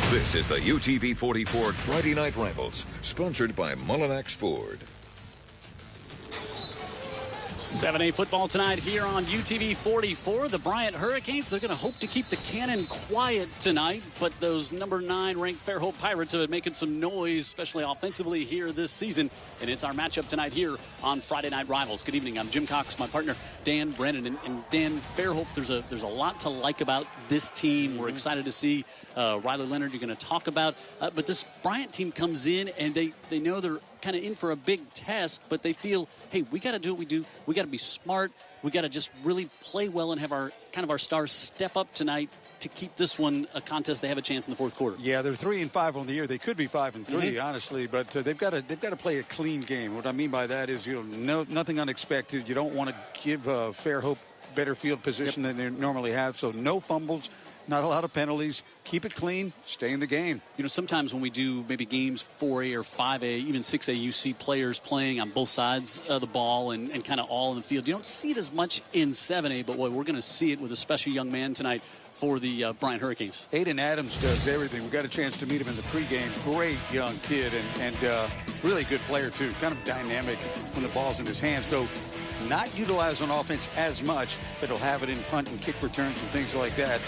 This is the UTV 40 Ford Friday Night Rivals, sponsored by Mullinax Ford. 7A football tonight here on UTV 44. The Bryant Hurricanes, they're going to hope to keep the cannon quiet tonight, but those number 9 ranked Fairhope Pirates have been making some noise, especially offensively here this season, and it's our matchup tonight here on Friday Night Rivals. Good evening. I'm Jim Cox, my partner Dan Brennan, and Dan, Fairhope, there's a lot to like about this team. We're excited to see Riley Leonard you're going to talk about, but this Bryant team comes in and they know they're kind of in for a big test, but they feel, hey, we got to do what we do. We got to be smart. We got to just really play well and have our stars step up tonight to keep this one a contest. They have a chance in the fourth quarter. Yeah, they're 3-5 on the year. They could be 5-3, honestly, but they've got to play a clean game. What I mean by that is, nothing unexpected. You don't want to give Fairhope better field position than they normally have. So no fumbles. Not a lot of penalties. Keep it clean. Stay in the game. Sometimes when we do maybe games 4A or 5A, even 6A, you see players playing on both sides of the ball and kind of all in the field. You don't see it as much in 7A, but boy, we're going to see it with a special young man tonight for the Bryant Hurricanes. Aiden Adams does everything. We got a chance to meet him in the pregame. Great young kid and really good player, too. Kind of dynamic when the ball's in his hands. So not utilized on offense as much, but he'll have it in punt and kick returns and things like that.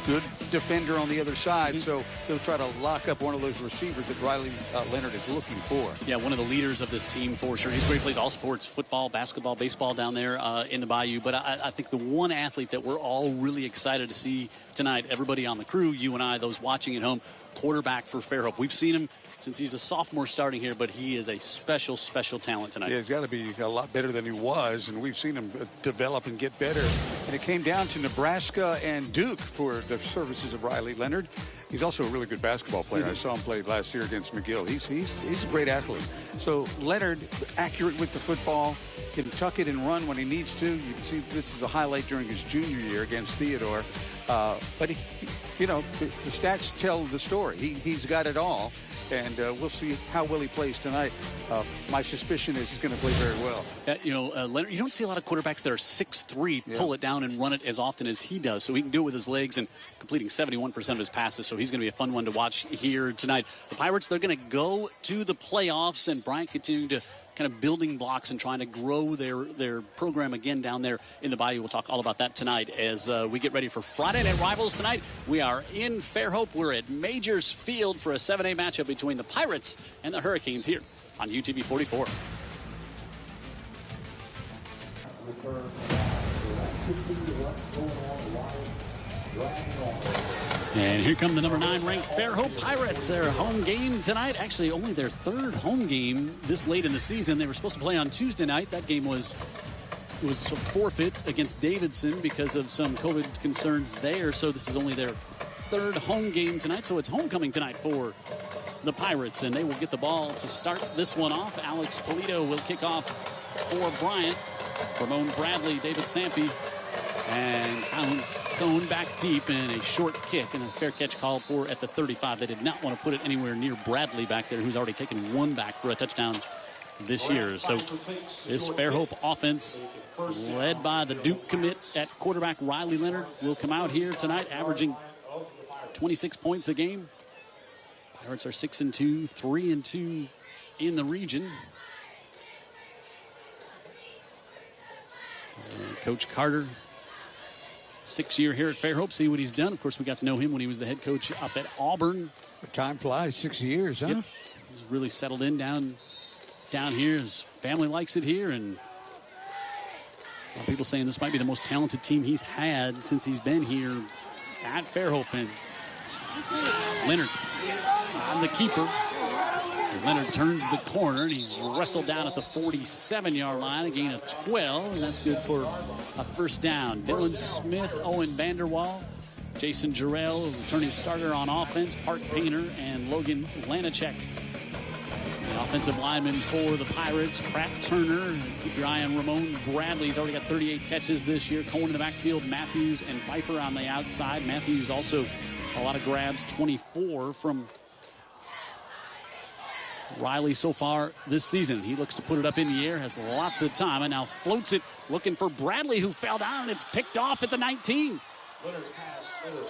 Good defender on the other side, so he'll try to lock up one of those receivers that Riley Leonard is looking for. Yeah, one of the leaders of this team for sure. He plays all sports, football, basketball, baseball down there in the Bayou. But I think the one athlete that we're all really excited to see tonight, everybody on the crew, you and I, those watching at home, quarterback for Fairhope. We've seen him since he's a sophomore starting here, but he is a special, special talent tonight. Yeah, he's got to be a lot better than he was, and we've seen him develop and get better. And it came down to Nebraska and Duke for the services of Riley Leonard. He's also a really good basketball player. I saw him play last year against McGill. He's a great athlete. So Leonard, accurate with the football, can tuck it and run when he needs to. You can see this is a highlight during his junior year against Theodore. But the stats tell the story. He's got it all. And we'll see how well he plays tonight. My suspicion is he's going to play very well. Leonard, you don't see a lot of quarterbacks that are 6'3", pull it down and run it as often as he does. So he can do it with his legs and completing 71% of his passes. So he's going to be a fun one to watch here tonight. The Pirates, they're going to go to the playoffs, and Bryant continuing to kind of building blocks and trying to grow their program again down there in the Bayou. We'll talk all about that tonight as we get ready for Friday Night Rivals tonight. We are in Fairhope. We're at Majors Field for a 7A matchup between the Pirates and the Hurricanes here on UTV 44. And here come the number 9 ranked Fairhope Pirates. Their home game tonight, actually only their third home game this late in the season. They were supposed to play on Tuesday night. That game was a forfeit against Davidson because of some COVID concerns there. So this is only their third home game tonight. So it's homecoming tonight for the Pirates, and they will get the ball to start this one off. Alex Polito will kick off for Bryant. Ramon Bradley, David Sampe, and Cone back deep in a short kick, and a fair catch called for at the 35. They did not want to put it anywhere near Bradley back there, who's already taken one back for a touchdown this year. So this Fairhope offense, led by the Duke commit at quarterback Riley Leonard, will come out here tonight averaging 26 points a game. Pirates are 6-2, 3-2 in the region. Coach Carter, 6th year here at Fairhope. See what he's done. Of course, we got to know him when he was the head coach up at Auburn. Time flies, 6 years, huh? Yep. He's really settled in down here. His family likes it here, and a lot of people saying this might be the most talented team he's had since he's been here at Fairhope. And Leonard on the keeper. Leonard turns the corner, and he's wrestled down at the 47-yard line, a gain of 12, and that's good for a first down. Dylan Smith, Owen Vanderwall, Jason Jarrell, returning starter on offense, Park Painter, and Logan Lanacek. The offensive lineman for the Pirates, Pratt Turner. Keep your eye on Ramon Bradley. He's already got 38 catches this year. Cohen in the backfield, Matthews and Viper on the outside. Matthews also a lot of grabs, 24 from Riley so far this season. He looks to put it up in the air, has lots of time, and now floats it looking for Bradley, who fell down, and it's picked off at the 19.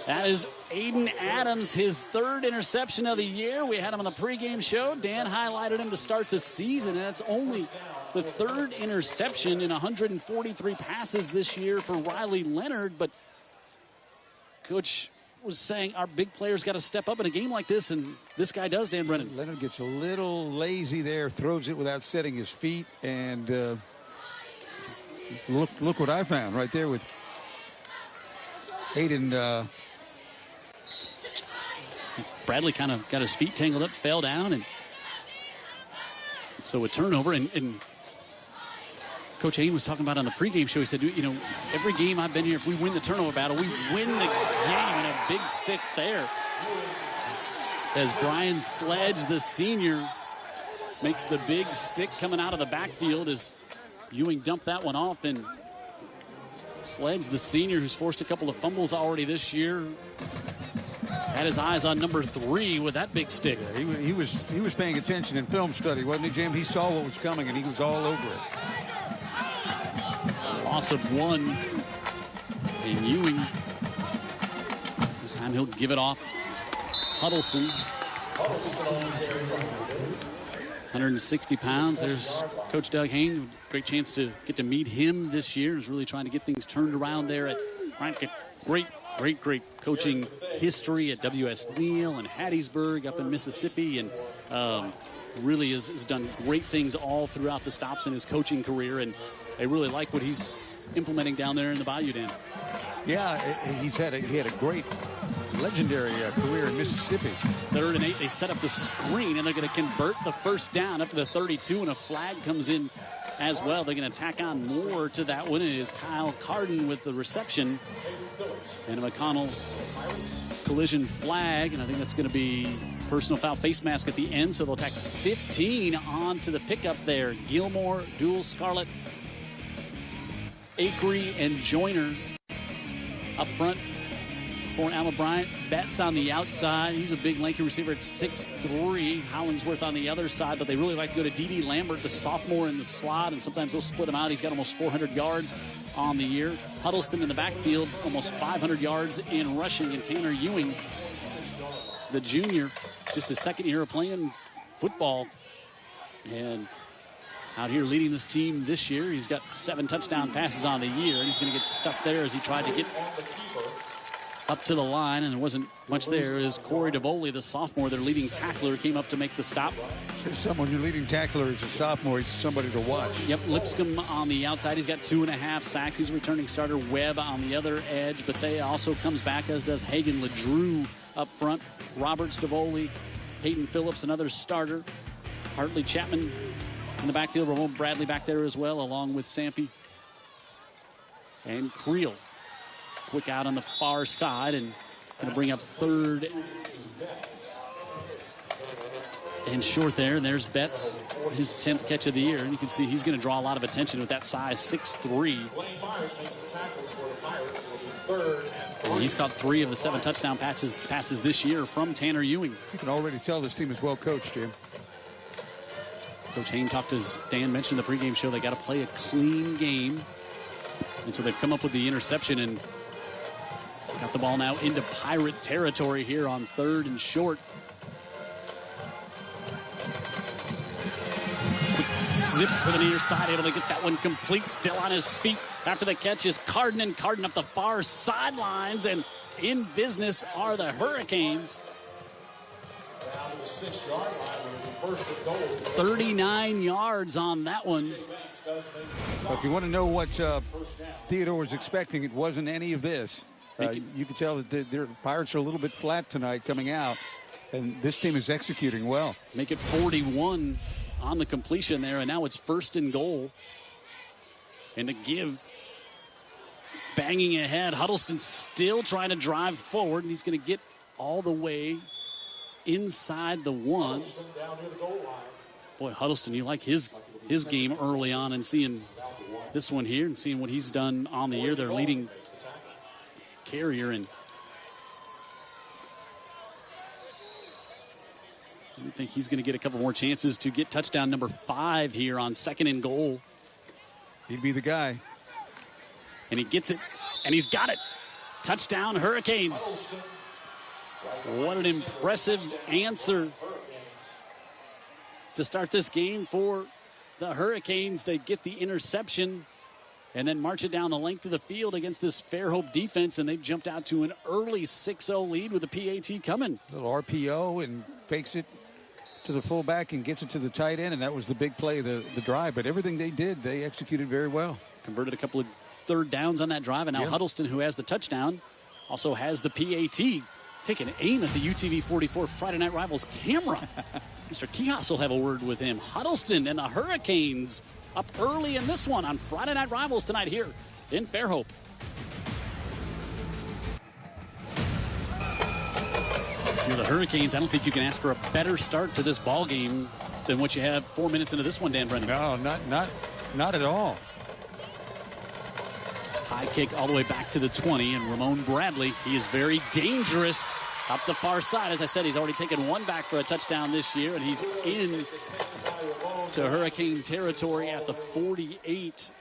That is Aiden Adams, his third interception of the year. We had him on the pregame show. Dan highlighted him to start the season, and it's only the third interception in 143 passes this year for Riley Leonard. But Coach was saying our big players got to step up in a game like this, and this guy does, Dan Brennan. Leonard gets a little lazy there, throws it without setting his feet, and look what I found right there with Aiden. Bradley kind of got his feet tangled up, fell down, and so a turnover. And Coach Aiden was talking about on the pregame show. He said, you know, every game I've been here, if we win the turnover battle, we win the game. And a big stick there as Brian Sledge, the senior, makes the big stick coming out of the backfield as Ewing dumped that one off. And Sledge, the senior, who's forced a couple of fumbles already this year, had his eyes on number 3 with that big stick. Yeah, he was paying attention in film study, wasn't he, Jim? He saw what was coming, and he was all over it. Loss of 1. And Ewing, this time he'll give it off. Huddleston. 160 pounds. There's Coach Doug Hain. Great chance to get to meet him this year. He's really trying to get things turned around there at Bryant. Great coaching history at W.S. Neal and Hattiesburg up in Mississippi, and really has done great things all throughout the stops in his coaching career, and I really like what he's implementing down there in the Bayou, Dan. Yeah, he had a great, legendary career in Mississippi. 3rd and 8, they set up the screen, and they're going to convert the first down up to the 32, and a flag comes in as well. They're going to tack on more to that one. It is Kyle Carden with the reception, and a McConnell collision flag, and I think that's going to be personal foul face mask at the end, so they'll tack 15 on to the pickup there. Gilmore, Dual, Scarlett, Akery, and Joyner up front for Alma Bryant. Betts on the outside. He's a big, lanky receiver at 6'3". Hollingsworth on the other side, but they really like to go to D.D. Lambert, the sophomore, in the slot, and sometimes they'll split him out. He's got almost 400 yards on the year. Huddleston in the backfield, almost 500 yards in rushing, and Tanner Ewing, the junior, just his second year of playing football, and out here leading this team this year. He's got 7 touchdown passes on the year, and he's going to get stuck there as he tried to get up to the line, and there wasn't much there. As Corey DeVoli, the sophomore, their leading tackler, came up to make the stop. Someone, your leading tackler is a sophomore. He's somebody to watch. Yep, Lipscomb on the outside. He's got 2.5 sacks. He's a returning starter. Webb on the other edge, but they also comes back, as does Hagan LeDrew up front. Roberts, DeVoli, Hayden Phillips, another starter. Hartley Chapman in the backfield. Ramon Bradley back there as well, along with Sampe and Creel. Quick out on the far side, and going to bring up 3rd and short there. And there's Betts, his 10th catch of the year. And you can see he's going to draw a lot of attention with that size, 6'3". And he's caught 3 of the 7 touchdown passes this year from Tanner Ewing. You can already tell this team is well coached, Jim. Coach Hain talked, as Dan mentioned in the pregame show, they got to play a clean game. And so they've come up with the interception and got the ball now into Pirate territory here on 3rd and short. Quick zip to the near side, able to get that one complete, still on his feet after the catch is Carden, and Carden up the far sidelines, and in business are the Hurricanes. 39 yards on that one. But if you want to know what Theodore was expecting, it wasn't any of this. You can tell that their Pirates are a little bit flat tonight coming out, and this team is executing well. Make it 41 on the completion there, and now it's 1st and goal. And to give, banging ahead, Huddleston still trying to drive forward, and he's going to get all the way inside the 1. Boy, Huddleston, you like his game early on, and seeing this one here and seeing what he's done on the year. Their leading carrier, and I think he's going to get a couple more chances to get touchdown number 5 here on 2nd and goal. He'd be the guy. And he gets it, and he's got it. Touchdown, Hurricanes. What an impressive answer to start this game for the Hurricanes. They get the interception and then march it down the length of the field against this Fairhope defense, and they've jumped out to an early 6-0 lead with the PAT coming. Little RPO and fakes it to the fullback and gets it to the tight end, and that was the big play, the drive. But everything they did, they executed very well. Converted a couple of third downs on that drive, and now Huddleston, who has the touchdown, also has the PAT. Taking aim at the UTV 44 Friday Night Rivals camera. Mr. Kios will have a word with him. Huddleston and the Hurricanes up early in this one on Friday Night Rivals tonight here in Fairhope. You're the Hurricanes. I don't think you can ask for a better start to this ball game than what you have 4 minutes into this one, Dan Brennan. No, not at all. High kick all the way back to the 20, and Ramon Bradley, he is very dangerous up the far side. As I said, he's already taken one back for a touchdown this year, and he's in to Hurricane territory at the 48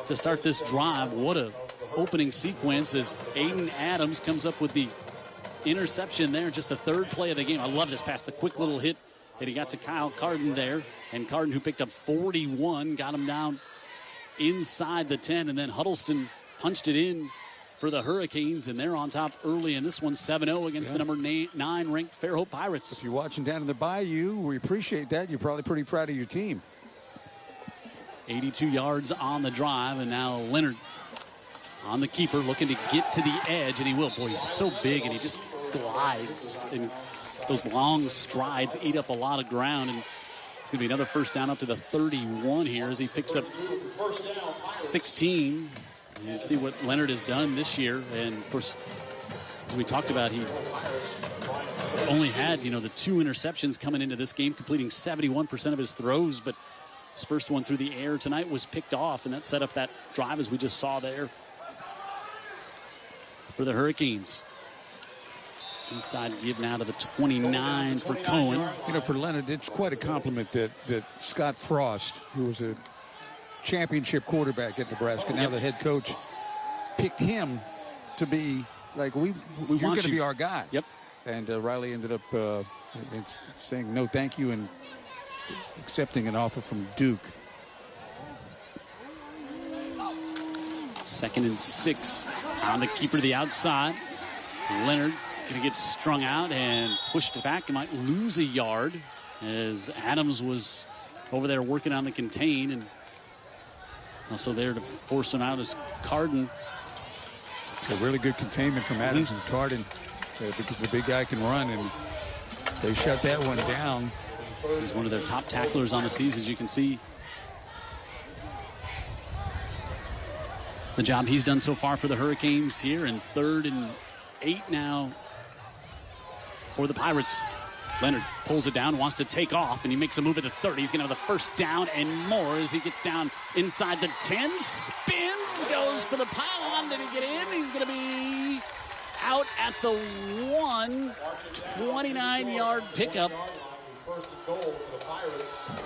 to start this drive. What a opening sequence as Aiden Adams comes up with the interception there, just the third play of the game. I love this pass, the quick little hit that he got to Kyle Carden there, and Carden, who picked up 41, got him down inside the 10, and then Huddleston punched it in for the Hurricanes, and they're on top early in this one, 7-0 against the number 9 ranked Fairhope Pirates. If you're watching down in the Bayou, we appreciate that. You're probably pretty proud of your team. 82 yards on the drive, and now Leonard on the keeper looking to get to the edge, and he will. Boy, he's so big, and he just glides, and those long strides eat up a lot of ground, and it's going to be another first down up to the 31 here as he picks up 16. And see what Leonard has done this year. And, of course, as we talked about, he only had, the 2 interceptions coming into this game, completing 71% of his throws. But his first one through the air tonight was picked off, and that set up that drive as we just saw there for the Hurricanes. Inside give now to the 29 for Cohen. For Leonard, it's quite a compliment that Scott Frost, who was a championship quarterback at Nebraska, now the head coach, picked him to be like, you're going to be our guy. Yep. And Riley ended up saying no thank you and accepting an offer from Duke. 2nd and 6 on the keeper to the outside. Leonard going to get strung out and pushed back. He might lose a yard as Adams was over there working on the contain, and also there to force him out is Carden. It's a really good containment from Adams and Carden because the big guy can run, and they shut that one down. He's one of their top tacklers on the season, as you can see. The job he's done so far for the Hurricanes here in 3rd and 8 now for the Pirates. Leonard pulls it down, wants to take off, and he makes a move at the 30. He's going to have the first down and more as he gets down inside the 10. Spins, goes for the pylon. Did he get in? He's going to be out at the 1. 29-yard pickup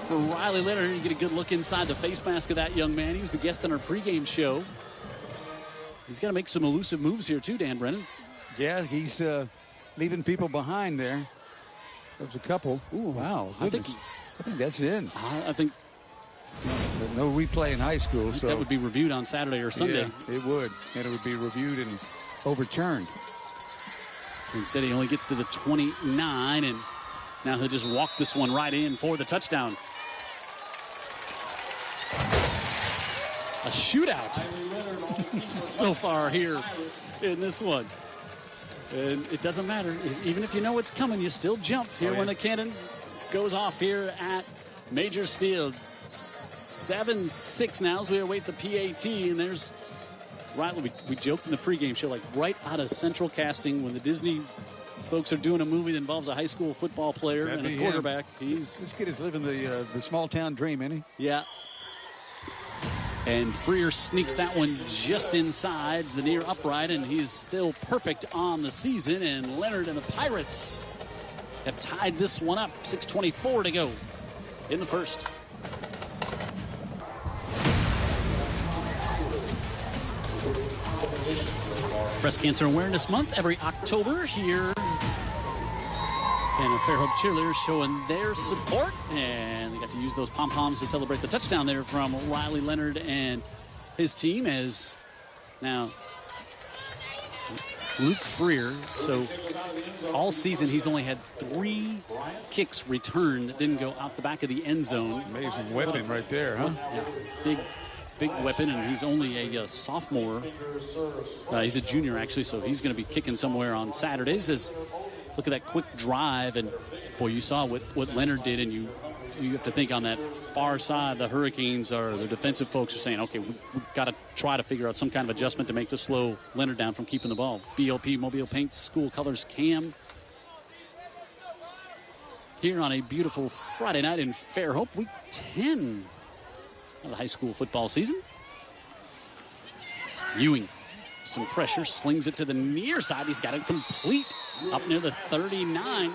for Riley Leonard. You get a good look inside the face mask of that young man. He was the guest on our pregame show. He's got to make some elusive moves here too, Dan Brennan. Yeah, he's leaving people behind there. There's a couple. Ooh, wow. I think that's in. I think no replay in high school. So that would be reviewed on Saturday or Sunday. Yeah, it would. And it would be reviewed and overturned. Instead, he only gets to the 29, and now he'll just walk this one right in for the touchdown. A shootout so far here in this one. And it doesn't matter. Even if you know it's coming, you still jump here when the cannon goes off here at Majors Field. 7-6 now as we await the PAT. And there's, we joked in the pregame show, like right out of Central Casting when the Disney folks are doing a movie that involves a high school football player and a quarterback. This kid is living the small town dream, isn't he? Yeah. And Freer sneaks that one just inside the near upright, and he's still perfect on the season. And Leonard and the Pirates have tied this one up. 6:24 to go in the first. Breast Cancer Awareness Month every October here. And the Fairhope cheerleaders showing their support. And they got to use those pom-poms to celebrate the touchdown there from Riley Leonard and his team. As now Luke Freer, so all season he's only had 3 kicks returned that didn't go out the back of the end zone. Amazing weapon right there, huh? Yeah, big weapon, and he's only a sophomore. He's a junior, actually, so he's going to be kicking somewhere on Saturdays. Look at that quick drive, and boy, you saw what Leonard did, and you have to think on that far side, the Hurricanes or the defensive folks are saying, okay, we've got to try to figure out some kind of adjustment to make to slow Leonard down from keeping the ball. BLP, Mobile Paint, School Colors Cam. Here on a beautiful Friday night in Fairhope, week 10 of the high school football season. Ewing, some pressure, slings it to the near side. He's got it complete up near the 39.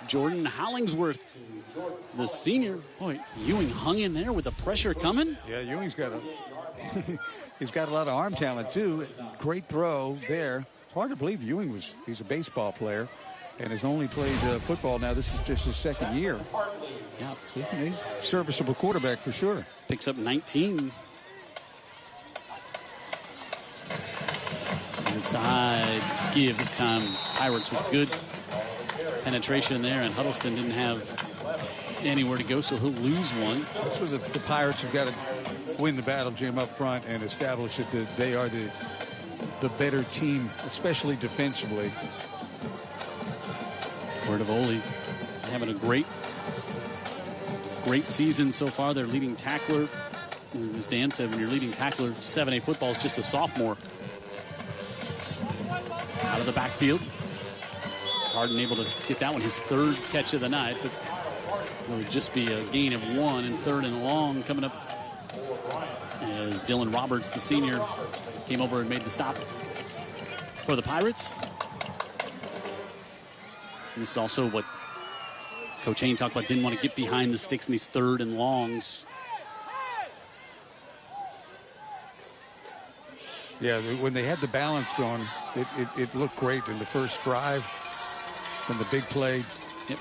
Jordan Hollingsworth, the senior. Boy, Ewing hung in there with the pressure coming. Yeah, Ewing's got he's got a lot of arm talent too. Great throw there. It's hard to believe he's a baseball player and has only played football now. This is just his second year. Yeah, he's a serviceable quarterback for sure. Picks up 19. Inside give this time. Pirates with good penetration there, and Huddleston didn't have anywhere to go, so he'll lose one. That's where the Pirates have got to win the battle, Jim, up front and establish that they are the better team, especially defensively. Wordavoli having a great season so far. Their leading tackler, as Dan said, when your leading tackler 7A football is just a sophomore. Out of the backfield. Harden able to get that one, his 3rd catch of the night, but it would just be a gain of 1 and 3rd and long coming up as Dylan Roberts, the senior, came over and made the stop for the Pirates. And this is also what Coach Hayne talked about, didn't want to get behind the sticks in these 3rd and longs. Yeah, when they had the balance going, it looked great in the first drive. And the big play. Yep.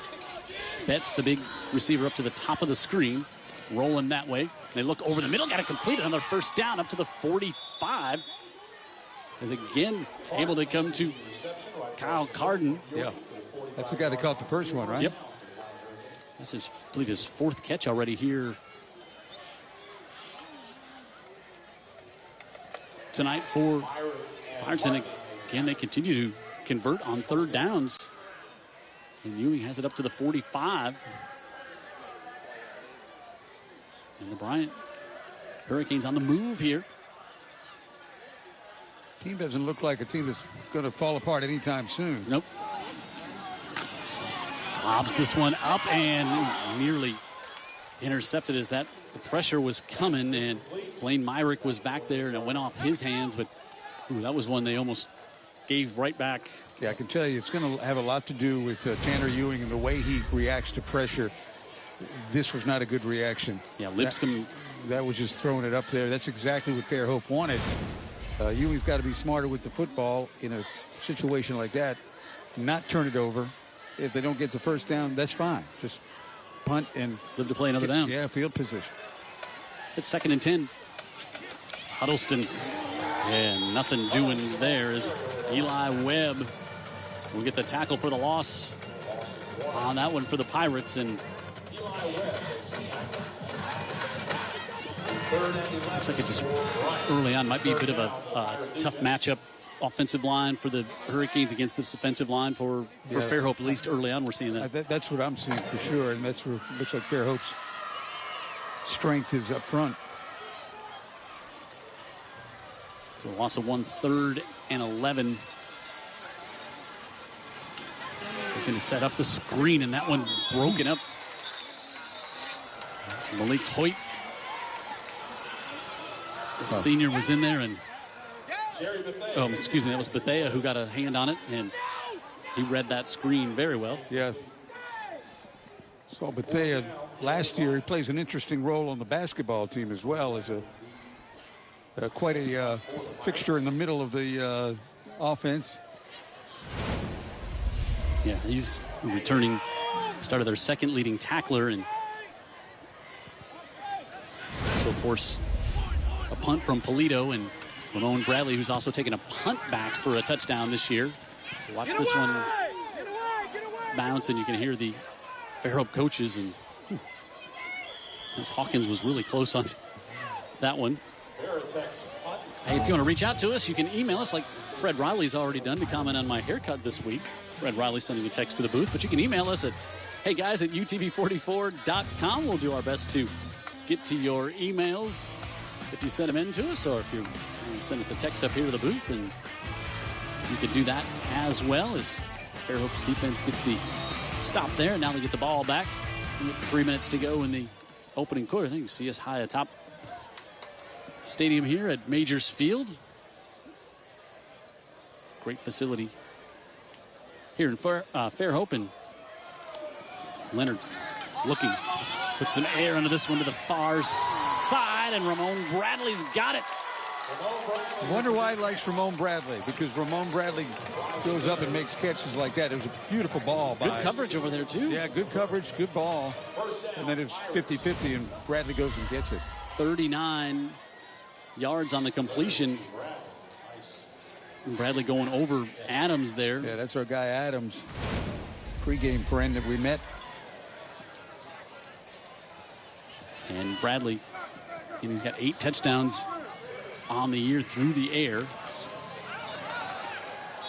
Betts, the big receiver, up to the top of the screen, rolling that way. They look over the middle, got to complete it on their first down up to the 45. Is again able to come to Kyle Carden. Yeah, that's the guy that caught the first one, right? Yep. That's I believe his 4th catch already here tonight for Pirates. And again, they continue to convert on 3rd downs. And Ewing has it up to the 45. And the Bryant Hurricanes on the move here. Team doesn't look like a team that's going to fall apart anytime soon. Nope. Lobs this one up and nearly intercepted as that the pressure was coming, and Blaine Myrick was back there and it went off his hands, but that was one they almost gave right back. Yeah, I can tell you it's going to have a lot to do with Tanner Ewing and the way he reacts to pressure. This was not a good reaction. Yeah, Lipscomb. That was just throwing it up there. That's exactly what Fairhope wanted. Ewing's got to be smarter with the football in a situation like that. Not turn it over. If they don't get the first down, that's fine. Just punt and live to play another down. Yeah, field position. It's 2nd and 10. Huddleston. And nothing doing there is Eli Webb will get the tackle for the loss on that one for the Pirates. And looks like it just early on might be a bit of a tough matchup. Offensive line for the Hurricanes against this defensive line for Fairhope, at least early on we're seeing that. That's what I'm seeing for sure, and that's where it looks like Fairhope's strength is up front. So a loss of 1, 3rd and 11. They're going to set up the screen, and that one broken up. That's Malik Hoyt. The senior was in there, and that was Bethea who got a hand on it, and he read that screen very well. Yeah. Saw Bethea last year. He plays an interesting role on the basketball team as well as quite a fixture in the middle of the offense. Yeah, he's returning. Started their second leading tackler, and so force a punt from Polito, and Ramon Bradley, who's also taken a punt back for a touchdown this year. Watch this one bounce, and you can hear the Fairhope coaches, and as Hawkins was really close on that one. Hey, if you want to reach out to us, you can email us like Fred Riley's already done to comment on my haircut this week. Fred Riley sending a text to the booth, but you can email us at heyguys@utv44.com. We'll do our best to get to your emails if you send them in to us, or if you send us a text up here to the booth, and you can do that as well, as Fairhope's defense gets the stop there. Now they get the ball back. 3 minutes to go in the opening quarter. I think you see us high atop stadium here at Majors Field. Great facility here in Fairhope, and Leonard looking, put some air under this one to the far side, and Ramon Bradley's got it. I wonder why he likes Ramon Bradley, because Ramon Bradley goes up and makes catches like that. It was a beautiful ball. Good coverage over there, too. Yeah, good coverage, good ball. And then it's 50-50, and Bradley goes and gets it. 39 yards on the completion. And Bradley going over Adams there. Yeah, that's our guy Adams, pregame friend that we met. And Bradley, and he's got 8 touchdowns on the year through the air.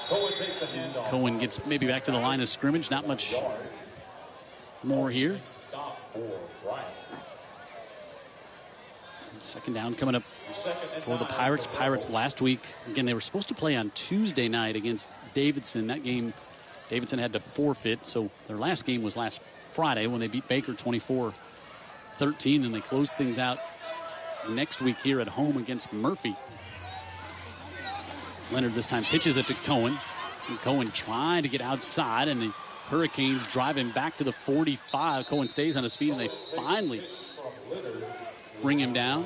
Cohen gets maybe back to the line of scrimmage. Not much more here. Second down coming up for the Pirates. Pirates last week, again, they were supposed to play on Tuesday night against Davidson. That game, Davidson had to forfeit. So their last game was last Friday when they beat Baker 24-13. Then they closed things out next week here at home against Murphy. Leonard this time pitches it to Cohen. And Cohen trying to get outside, and the Hurricanes drive him back to the 45. Cohen stays on his feet, and they finally bring him down.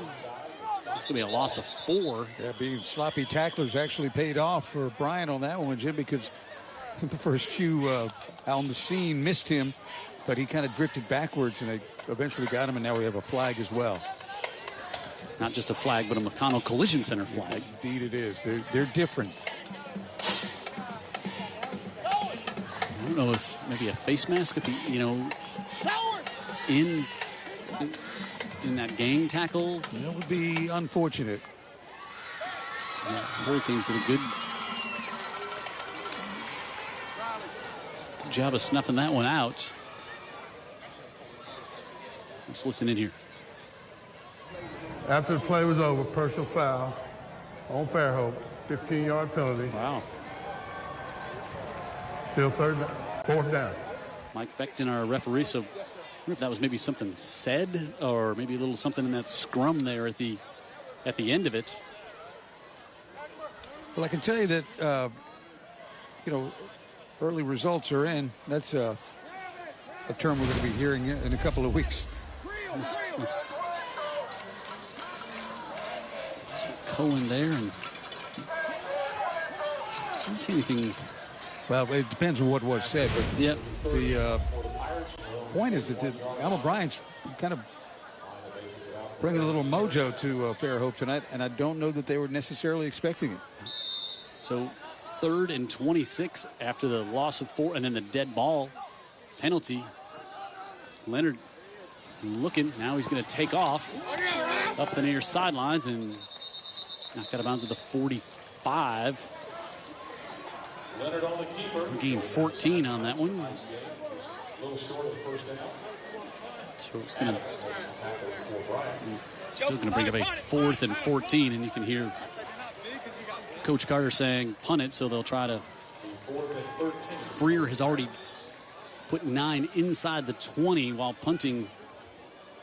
It's going to be a loss of 4. Yeah, being sloppy tacklers actually paid off for Bryant on that one, Jim, because the first few Alma missed him, but he kind of drifted backwards, and they eventually got him, and now we have a flag as well. Not just a flag, but a McConnell Collision Center flag. Indeed it is. They're different. I don't know if maybe a face mask at the, in that gang tackle. That would be unfortunate. Yeah, Hurricanes did a good job of snuffing that one out. Let's listen in here. After the play was over, personal foul on Fairhope, 15-yard penalty. Wow. Still fourth down. Mike Beckton, our referee, so I wonder if that was maybe something said, or maybe a little something in that scrum there at the end of it. Well, I can tell you that, early results are in. That's a term we're going to be hearing in a couple of weeks. Cohen there, and I didn't see anything. Well, it depends on what was said, but yep. The point is that Alma Bryant's kind of bringing a little mojo to Fairhope tonight, and I don't know that they were necessarily expecting it. So 3rd and 26 after the loss of 4, and then the dead ball penalty. Leonard looking, now he's going to take off up the near sidelines and knocked out of bounds at the 45. Leonard on the keeper. Gained 14 on that one. A little short of the first down. So it's going to still going to bring up a 4th and 14, and you can hear Coach Carter saying punt it, so they'll try to. Freer has already put 9 inside the 20 while punting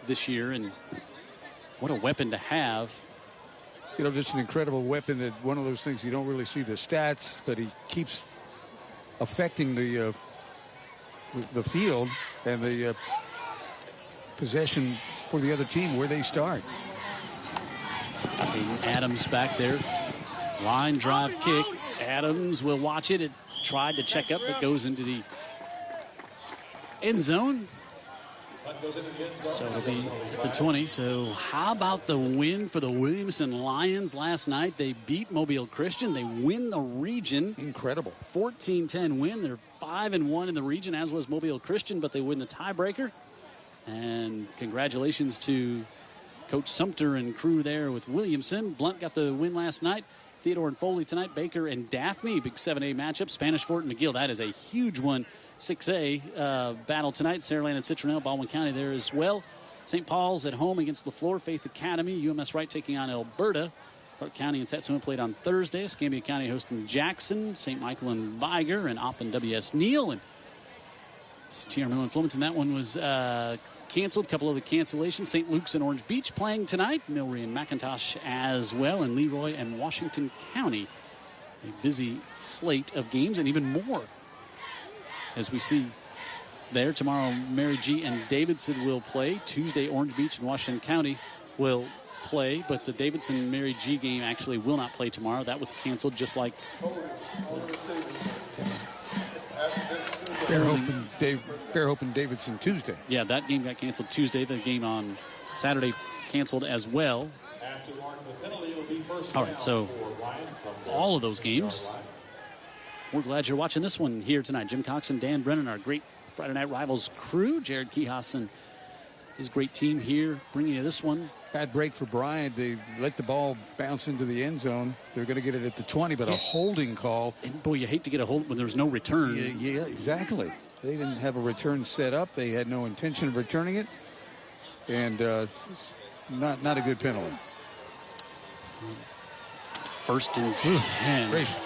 this year, and what a weapon to have. Just an incredible weapon. That one of those things you don't really see the stats, but he keeps affecting the field and the possession for the other team where they start. Adams back there. Line drive kick. Adams will watch it. It tried to check up, but goes into the end zone. So it'll be at the 20. So how about the win for the Williamson Lions last night? They beat Mobile Christian. They win the region. Incredible. 14-10 win. They're 5-1 in the region, as was Mobile Christian, but they win the tiebreaker. And congratulations to Coach Sumter and crew there with Williamson. Blunt got the win last night. Theodore and Foley tonight. Baker and Daphne, big 7A matchup. Spanish Fort and McGill, that is a huge one. 6A battle tonight. Saraland and Citronelle, Baldwin County there as well. St. Paul's at home against LaFleur. Faith Academy. UMS Wright taking on Alberta. Clark County and Satsuma played on Thursday. Escambia County hosting Jackson. St. Michael and Viger. And Opp and W.S. Neal. And TRMO and Flemington. That one was canceled. A couple of the cancellations. St. Luke's and Orange Beach playing tonight. Milry and McIntosh as well. And Leroy and Washington County. A busy slate of games and even more. As we see there, tomorrow Mary G. and Davidson will play. Tuesday, Orange Beach and Washington County will play, but the Davidson-Mary G. game actually will not play tomorrow. That was canceled, just like Fairhope and Davidson Tuesday. Yeah, that game got canceled Tuesday. The game on Saturday canceled as well. All right, so all of those games. We're glad you're watching this one here tonight. Jim Cox and Dan Brennan, our great Friday Night Rivals crew. Jared Kihas and his great team here bringing you this one. Bad break for Bryant. They let the ball bounce into the end zone. They're going to get it at the 20, but a holding call. And boy, you hate to get a hold when there's no return. Yeah, exactly. They didn't have a return set up. They had no intention of returning it. And not a good penalty. First and 10. Gracious.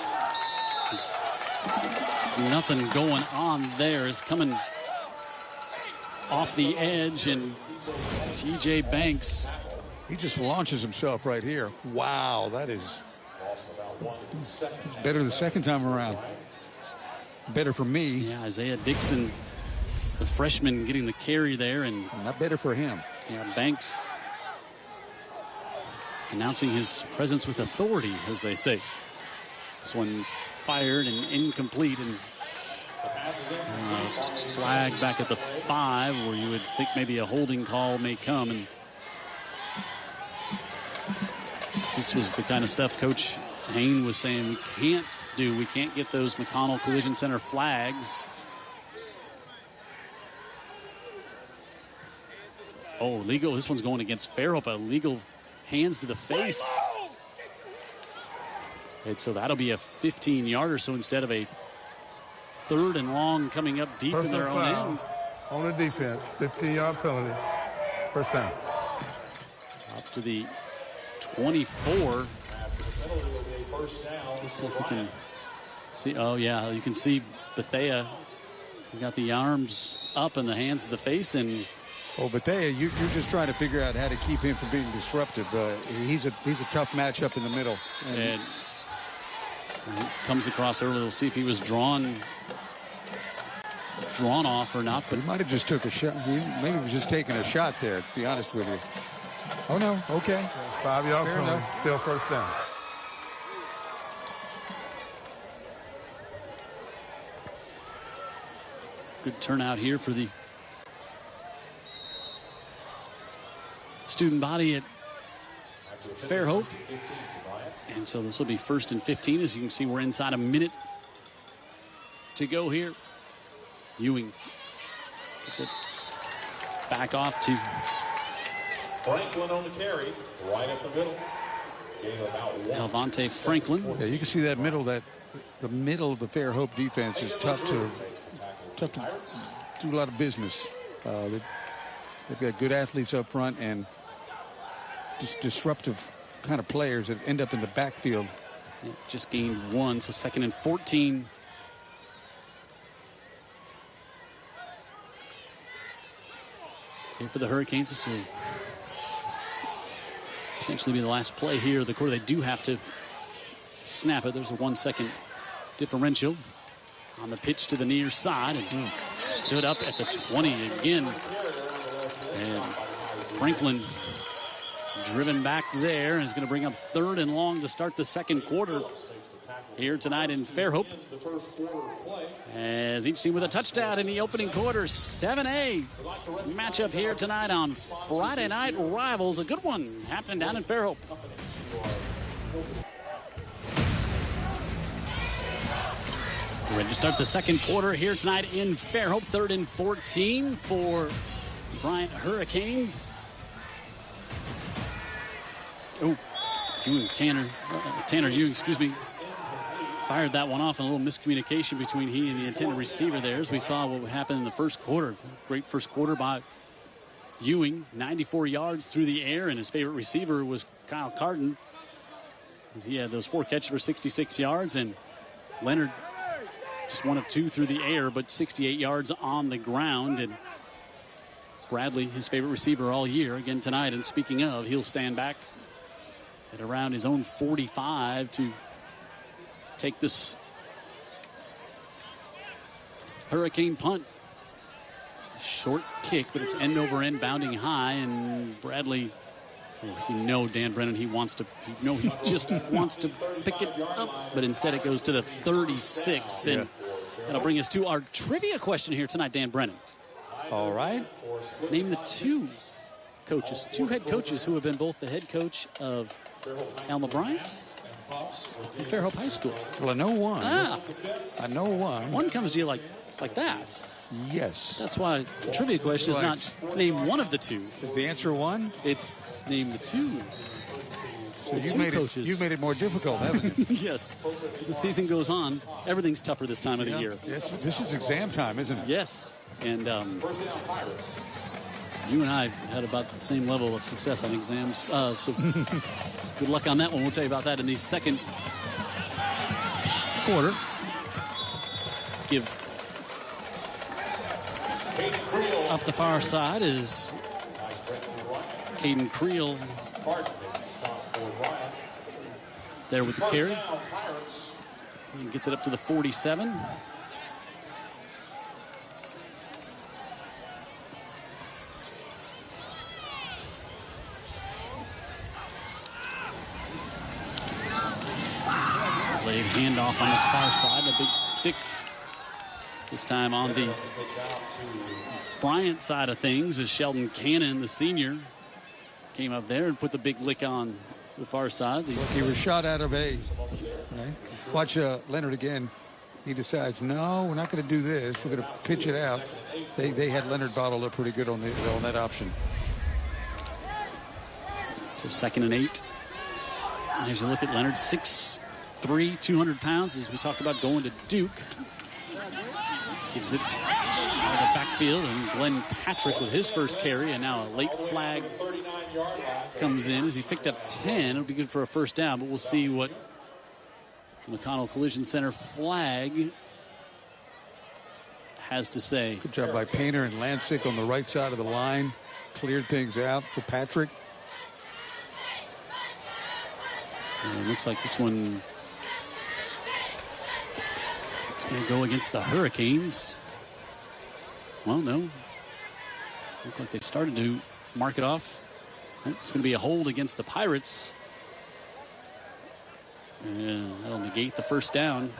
Nothing going on there. Is coming off the edge, and T.J. Banks. He just launches himself right here. Wow, that is better the second time around. Better for me. Yeah, Isaiah Dixon, the freshman, getting the carry there, and not better for him. Yeah, Banks announcing his presence with authority, as they say. This one fired and incomplete, and flag back at the 5, where you would think maybe a holding call may come. And this was the kind of stuff Coach Hain was saying we can't do. We can't get those McConnell Collision Center flags. Oh, legal. This one's going against Fairhope. A legal hands to the face. And so that'll be a 15-yarder. So instead of a 3rd and long coming up deep in their own end. On the defense, 15-yard penalty. First down. Up to the 24. Let's see if we can see. Oh, yeah, you can see Bethea. He got the arms up and the hands to the face. And oh, Bethea, you're just trying to figure out how to keep him from being disruptive. He's a tough matchup in the middle. And he comes across early. We'll see if he was drawn off or not. But he might have just took a shot. Maybe he was just taking a shot there, to be honest with you. Oh, no. Okay. 5-yard penalty. Still first down. Good turnout here for the student body at Fairhope. And so this will be 1st and 15. As you can see, we're inside a minute to go here. Ewing takes it back off to Franklin on the carry, right at the middle. Gain about 1. Alvante Franklin. Yeah, you can see that middle, the middle of the Fairhope defense is tough to do a lot of business. They've got good athletes up front and just disruptive kind of players that end up in the backfield. Just gained 1, so 2nd and 14. Here for the Hurricanes. This will potentially be the last play here of the quarter. They do have to snap it. There's a 1-second differential on the pitch to the near side, and stood up at the 20 again. And Franklin driven back there, and is going to bring up 3rd and long to start the second quarter. here tonight in Fairhope. As each team with a touchdown in the opening quarter. 7A matchup here tonight on Friday Night Rivals. A good one happening down in Fairhope. Ready to start the second quarter here tonight in Fairhope. 3rd and 14 for Bryant Hurricanes. Oh, Tanner Ewing, excuse me, fired that one off. A little miscommunication between he and the intended receiver there, as we saw what happened in the first quarter. Great first quarter by Ewing, 94 yards through the air, and his favorite receiver was Kyle Carden, as he had those 4 catches for 66 yards, and Leonard just 1 of 2 through the air, but 68 yards on the ground. And Bradley, his favorite receiver all year, again tonight. And speaking of, he'll stand back at around his own 45 to take this Hurricane punt. Short kick, but it's end over end, bounding high, and Bradley, Dan Brennan, he just wants to pick it up, but instead it goes to the 36, and that'll bring us to our trivia question here tonight, Dan Brennan. All right. Name the 2 head coaches who have been both the head coach of Alma Bryant and Fairhope High School. Well, I know one. I know one. One comes to you like that. Yes. That's why the trivia question is not name one of the 2. Is the answer one? It's name the 2. So you've made it more difficult, haven't you? Yes. As the season goes on, everything's tougher this time of the year. Yes, this is exam time, isn't it? Yes. And you and I had about the same level of success on exams. So good luck on that one. We'll tell you about that in the second quarter. Up the far side is Caden Creel there with the carry. He gets it up to the 47. Delayed handoff on the far side. A big stick this time on the Bryant side of things as Sheldon Cannon, the senior, came up there and put the big lick on the far side. He was shot out of A. Right? Watch Leonard again. He decides, no, we're not going to do this. We're going to pitch it out. They had Leonard bottled up pretty good on that option. So 2nd and 8. And as you look at Leonard, 6'3", 200 pounds, as we talked about going to Duke. Gives it out of the backfield, and Glenn Patrick with his first carry, and now a late flag comes in as he picked up 10. It'll be good for a first down, but we'll see what McConnell Collision Center flag has to say. Good job by Painter and Lancic on the right side of the line. Cleared things out for Patrick. And it looks like this one is going to go against the Hurricanes. Well, no. Looked like they started to mark it off. It's going to be a hold against the Pirates. And that'll negate the first down.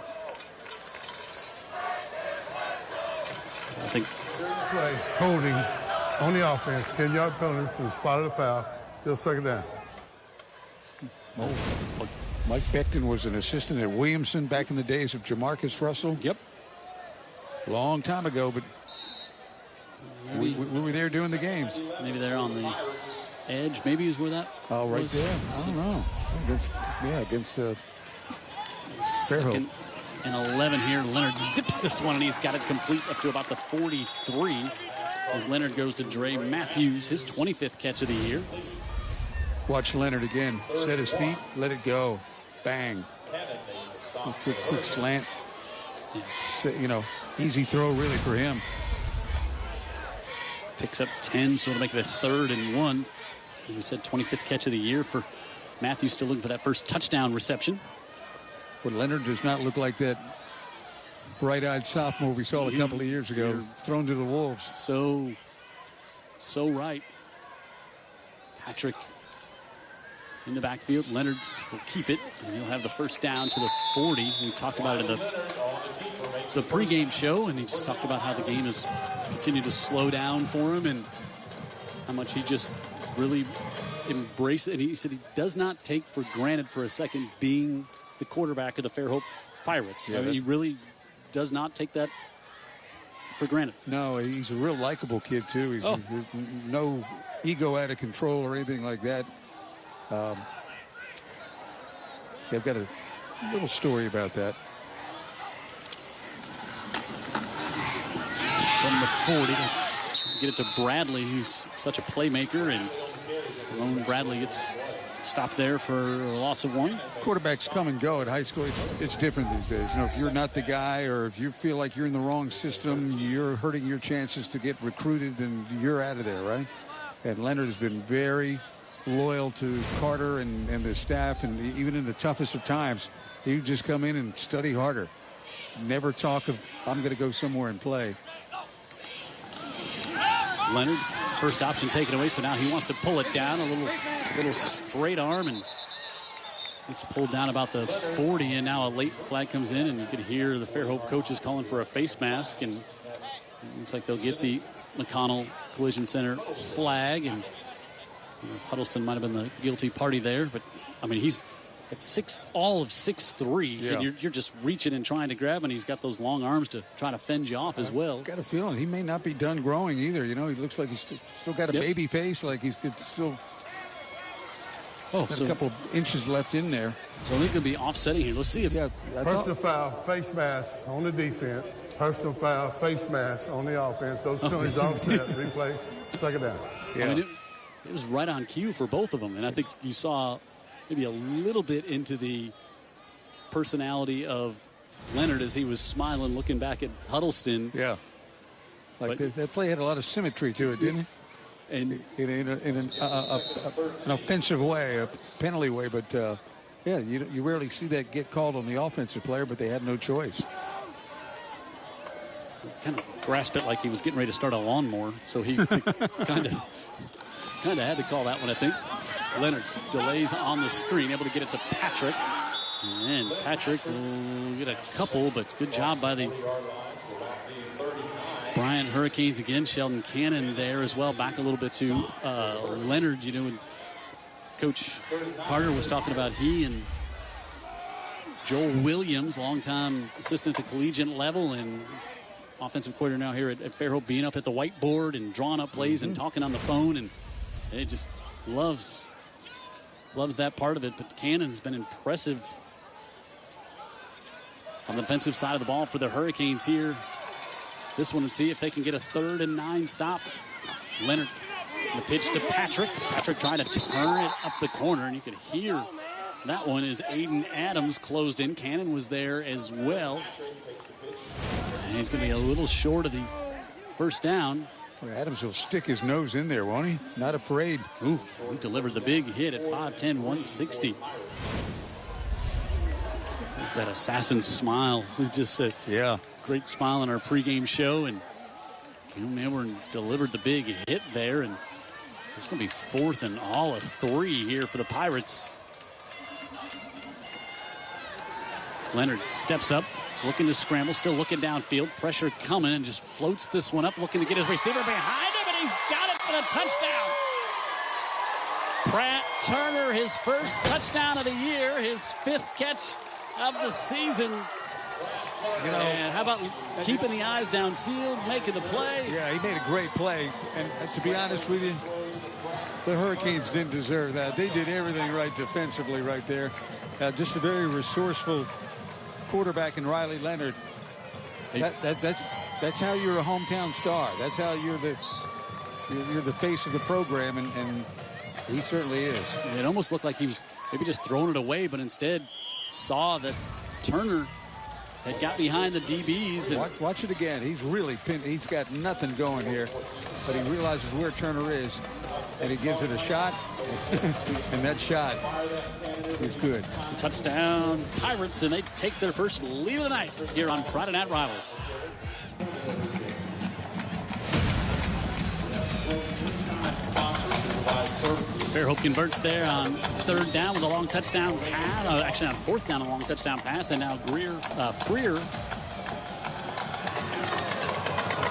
I think. Play holding on the offense. 10-yard penalty from the spot of the foul. Just 2nd down. Mike Becton was an assistant at Williamson back in the days of Jamarcus Russell. Yep. Long time ago, but we were there doing the games. Maybe they're on the edge. Maybe is where that right was. there. I don't know. Against Fairhope. And 11 here. Leonard zips this one, and he's got it complete up to about the 43. As Leonard goes to Dre Matthews, his 25th catch of the year. Watch Leonard again. Set his feet, let it go. Bang. Quick slant. Yeah. Easy throw really for him. Picks up 10, so it'll make it a 3rd and 1. As we said, 25th catch of the year for Matthews, still looking for that first touchdown reception. But Leonard does not look like that bright-eyed sophomore we saw a couple of years ago, thrown to the wolves. So right. Patrick in the backfield. Leonard will keep it, and he'll have the first down to the 40. We talked about it in the pregame show, and he just talked about how the game has continued to slow down for him and how much he just really embraced it. And he said he does not take for granted for a second being the quarterback of the Fairhope Pirates. Yeah, I mean, he really does not take that for granted. No, he's a real likable kid, too. He's no ego out of control or anything like that. I've got a little story about that. From the 40 to get it to Bradley, who's such a playmaker, and Lone Bradley gets stopped there for a loss of 1. Quarterbacks come and go at high school. It's different these days. You know, if you're not the guy, or if you feel like you're in the wrong system, you're hurting your chances to get recruited, and you're out of there, right? And Leonard has been very loyal to Carter and the staff, and even in the toughest of times, he would just come in and study harder. Never talk of, I'm going to go somewhere and play. Leonard, first option taken away, so now he wants to pull it down. A little straight arm, and it's pulled down about the 40, and now a late flag comes in, and you can hear the Fairhope coaches calling for a face mask, and it looks like they'll get the McConnell Collision Center flag, and Huddleston might have been the guilty party there, but I mean, he's at all of 6'3", and you're just reaching and trying to grab, and he's got those long arms to try to fend you off as well. I've got a feeling he may not be done growing either. You know, he looks like he's still got a baby face, like he's still got a couple of inches left in there. So they're going to be offsetting here. Let's see if... Personal foul, face mask on the defense. Personal foul, face mask on the offense. Those penalties offset. Replay, second down. Yeah. I mean, it was right on cue for both of them, and I think you saw maybe a little bit into the personality of Leonard as he was smiling, looking back at Huddleston. Yeah. That play had a lot of symmetry to it, didn't it? And in an offensive way, a penalty way, but you rarely see that get called on the offensive player, but they had no choice. Kind of grasped it like he was getting ready to start a lawnmower, so he kind of had to call that one, I think. Leonard delays on the screen, able to get it to Patrick. And Patrick will get a couple, but good job by the Bryant Hurricanes again. Sheldon Cannon there as well. Back a little bit to Leonard. You know, when Coach Carter was talking about he and Joel Williams, longtime assistant at the collegiate level and offensive coordinator now here at Fairhope, being up at the whiteboard and drawing up plays and talking on the phone, and it just loves that part of it. But Cannon has been impressive on the defensive side of the ball for the Hurricanes here. This one to see if they can get a 3rd and 9 stop. Leonard, the pitch to Patrick. Patrick trying to turn it up the corner, and you can hear that one as Aiden Adams closed in. Cannon was there as well. And he's going to be a little short of the first down. Well, Adams will stick his nose in there, won't he? Not afraid. Ooh, he delivered the big hit at 5'10", 160. That assassin smile. We just said, great smile on our pregame show, and Milburn delivered the big hit there, and it's going to be 4th and all of 3 here for the Pirates. Leonard steps up, looking to scramble, still looking downfield. Pressure coming, and just floats this one up, looking to get his receiver behind him, and he's got it for the touchdown. Pratt Turner, his first touchdown of the year, his 5th catch of the season. You know, and how about keeping the eyes downfield, making the play? Yeah, he made a great play. And to be honest with you, the Hurricanes didn't deserve that. They did everything right defensively right there. Just a very resourceful quarterback in Riley Leonard. That's how you're a hometown star. That's how you're the face of the program, and he certainly is. It almost looked like he was maybe just throwing it away, but instead saw that Turner had got behind the DBs. And watch it again. He's really pinned. He's got nothing going here, but he realizes where Turner is, and he gives it a shot, and that shot is good. Touchdown Pirates, and they take their first lead of the night here on Friday Night Rivals. Fairhope converts there on third down with a long touchdown pass. Actually, on fourth down, a long touchdown pass. And now Freer,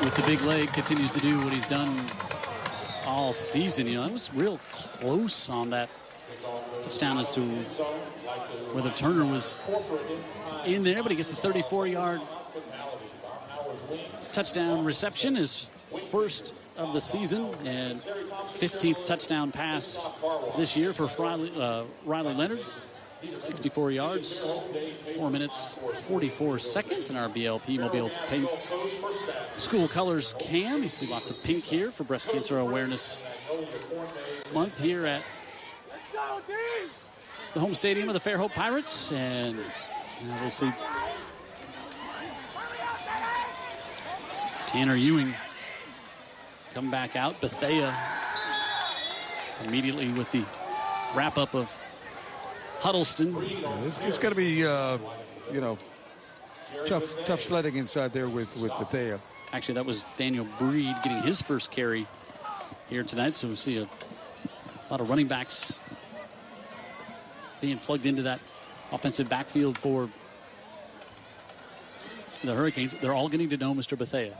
with the big leg, continues to do what he's done all season. That was real close on that touchdown as to whether Turner was in there, but he gets the 34-yard touchdown reception, his first of the season, and 15th touchdown pass this year for Riley Leonard. 64 yards, 4 minutes, 44 seconds in our BLP Mobile Paints School Colors Cam. You see lots of pink here for Breast Cancer Awareness Month here at the home stadium of the Fairhope Pirates. And we'll see Tanner Ewing come back out. Bethea immediately with the wrap-up of Huddleston. It's going to be, tough sledding inside there with Bethea. Actually, that was Daniel Breed getting his first carry here tonight. So we'll see a lot of running backs being plugged into that offensive backfield for the Hurricanes. They're all getting to know Mr. Bethea.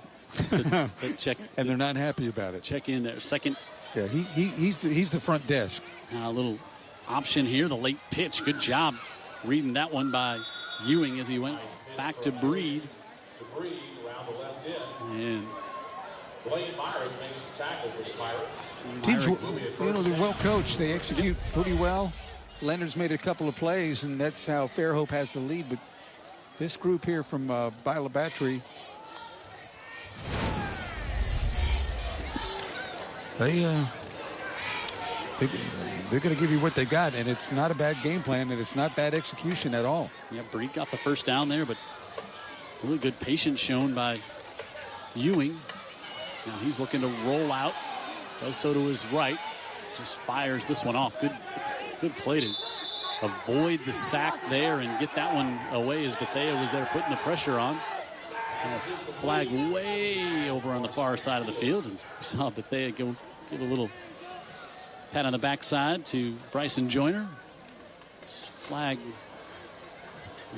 And they're not happy about it. Check in there. Second. Yeah, he's the front desk. A little option here, the late pitch. Good job reading that one by Ewing as he went back to Breed. And teams, they're well coached. They execute pretty well. Leonard's made a couple of plays, and that's how Fairhope has the lead. But this group here from Bila Battery, they're going to give you what they got, and it's not a bad game plan, and it's not bad execution at all. Yeah, Breed got the first down there, but really good patience shown by Ewing. Now he's looking to roll out. Does so to his right. Just fires this one off. Good play to avoid the sack there and get that one away as Bethea was there putting the pressure on. And a flag way over on the far side of the field. And you saw Bethea give a little pat on the backside to Bryson Joyner. This flag,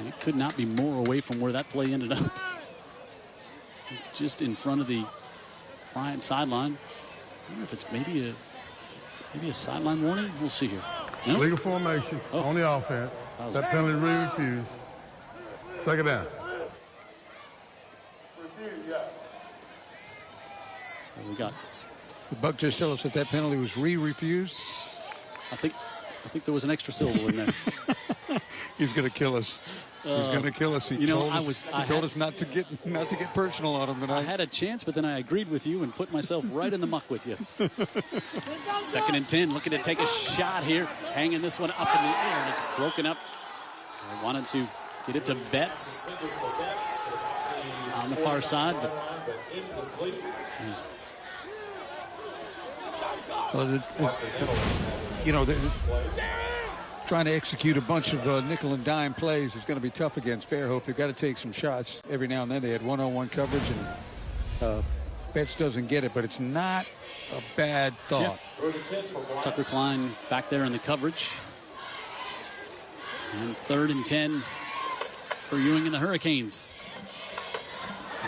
it could not be more away from where that play ended up. It's just in front of the Bryant sideline. I wonder if it's maybe a sideline warning. We'll see here. Nope. Legal formation on the offense. That penalty refused. Second down. So we got. The Buck just told us that penalty was refused. I think there was an extra syllable in there. He's going to kill us. He's going to kill us. He told us not to get personal on him tonight. I had a chance, but then I agreed with you and put myself right in the muck with you. 2nd and 10, looking to take a shot here, hanging this one up in the air, and it's broken up. I wanted to get it to Betts on the far side, but he's trying to execute a bunch of nickel and dime plays is going to be tough against Fairhope. They've got to take some shots every now and then. They had one-on-one coverage, and Betts doesn't get it, but it's not a bad thought. Yeah. Tucker Klein back there in the coverage. And 3rd and 10 for Ewing and the Hurricanes.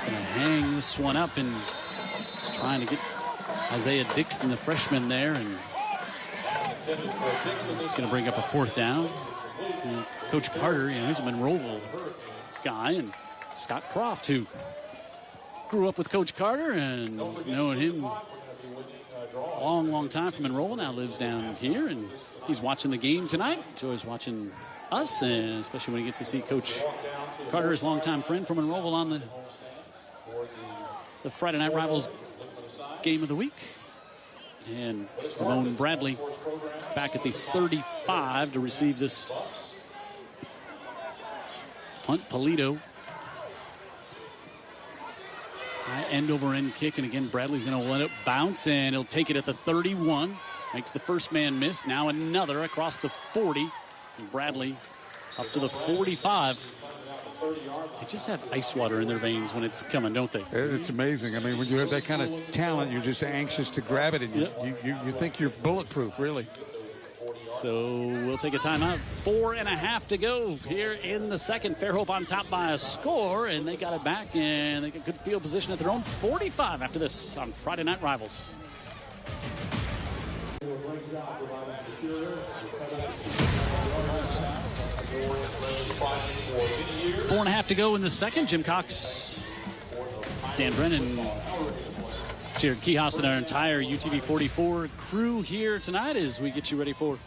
Going to hang this one up and just trying to get Isaiah Dixon, the freshman, there, and it's going to bring up a 4th down. And Coach Carter, he's a Monroeville guy, and Scott Croft, who grew up with Coach Carter and known him long time from Monroeville, now lives down here, and he's watching the game tonight. Enjoys watching us, and especially when he gets to see Coach Carter, his longtime friend from Monroeville, on the Friday Night Rivals game of the week. And Ramon Bradley back at the 35 to receive this punt. Polito, high end over end kick, and again Bradley's going to let it bounce, and he'll take it at the 31. Makes the first man miss. Now another across the 40. And Bradley up to the 45. They just have ice water in their veins when it's coming, don't they? It's amazing. I mean, when you have that kind of talent, you're just anxious to grab it, and you think you're bulletproof, really. So we'll take a timeout. 4.5 to go here in the second. Fairhope on top by a score, and they got it back, and they get good field position at their own 45 after this on Friday Night Rivals. 4.5 to go in the second. Jim Cox, Dan Brennan, Jared Kihas, and our entire UTV 44 crew here tonight as we get you ready for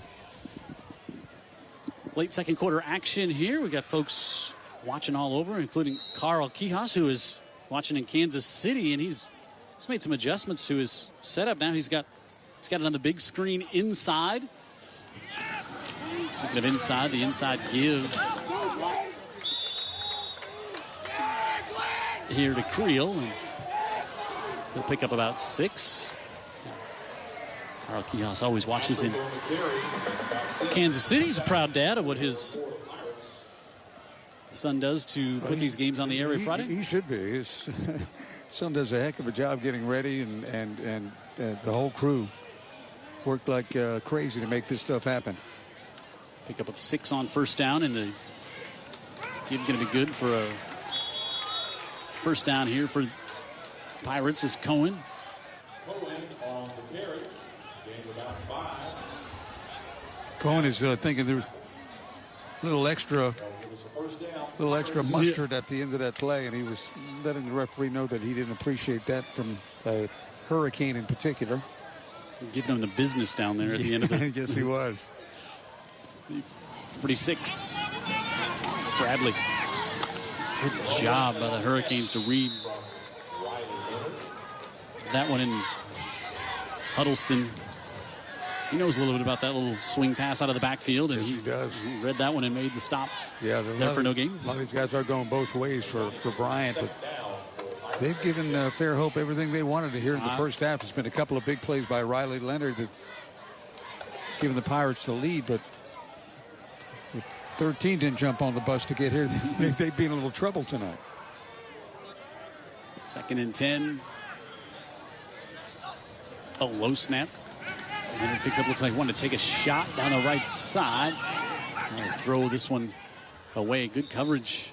late second quarter action here. We got folks watching all over, including Carl Kihas, who is watching in Kansas City, and he's made some adjustments to his setup now. He's got it on the big screen inside. Speaking of inside, the inside give here to Creel, and he'll pick up about 6. Carl Kihas always watches in Kansas City. He's a proud dad of what his son does to put these games on the air every Friday. He should be. His son does a heck of a job getting ready, and the whole crew worked like crazy to make this stuff happen. Pickup of 6 on first down, and the give going to be good for a first down here for Pirates is Cohen. On the carry. Gain about 5. Cohen is thinking there's a little extra mustard at the end of that play, and he was letting the referee know that he didn't appreciate that from a Hurricane in particular. Giving him the business down there at the end of it. Yes, he was. 46. Bradley. Good job by the Hurricanes to read that one in Huddleston. He knows a little bit about that little swing pass out of the backfield, and yes, he does. He read that one and made the stop. Yeah, there for no gain. A lot of these guys are going both ways for Bryant, but they've given Fairhope everything they wanted to hear in the first half. There's been a couple of big plays by Riley Leonard that's given the Pirates the lead, but if 13 didn't jump on the bus to get here, they'd be in a little trouble tonight. 2nd and 10. A low snap. And it picks up, looks like he wanted to take a shot down the right side. And throw this one away. Good coverage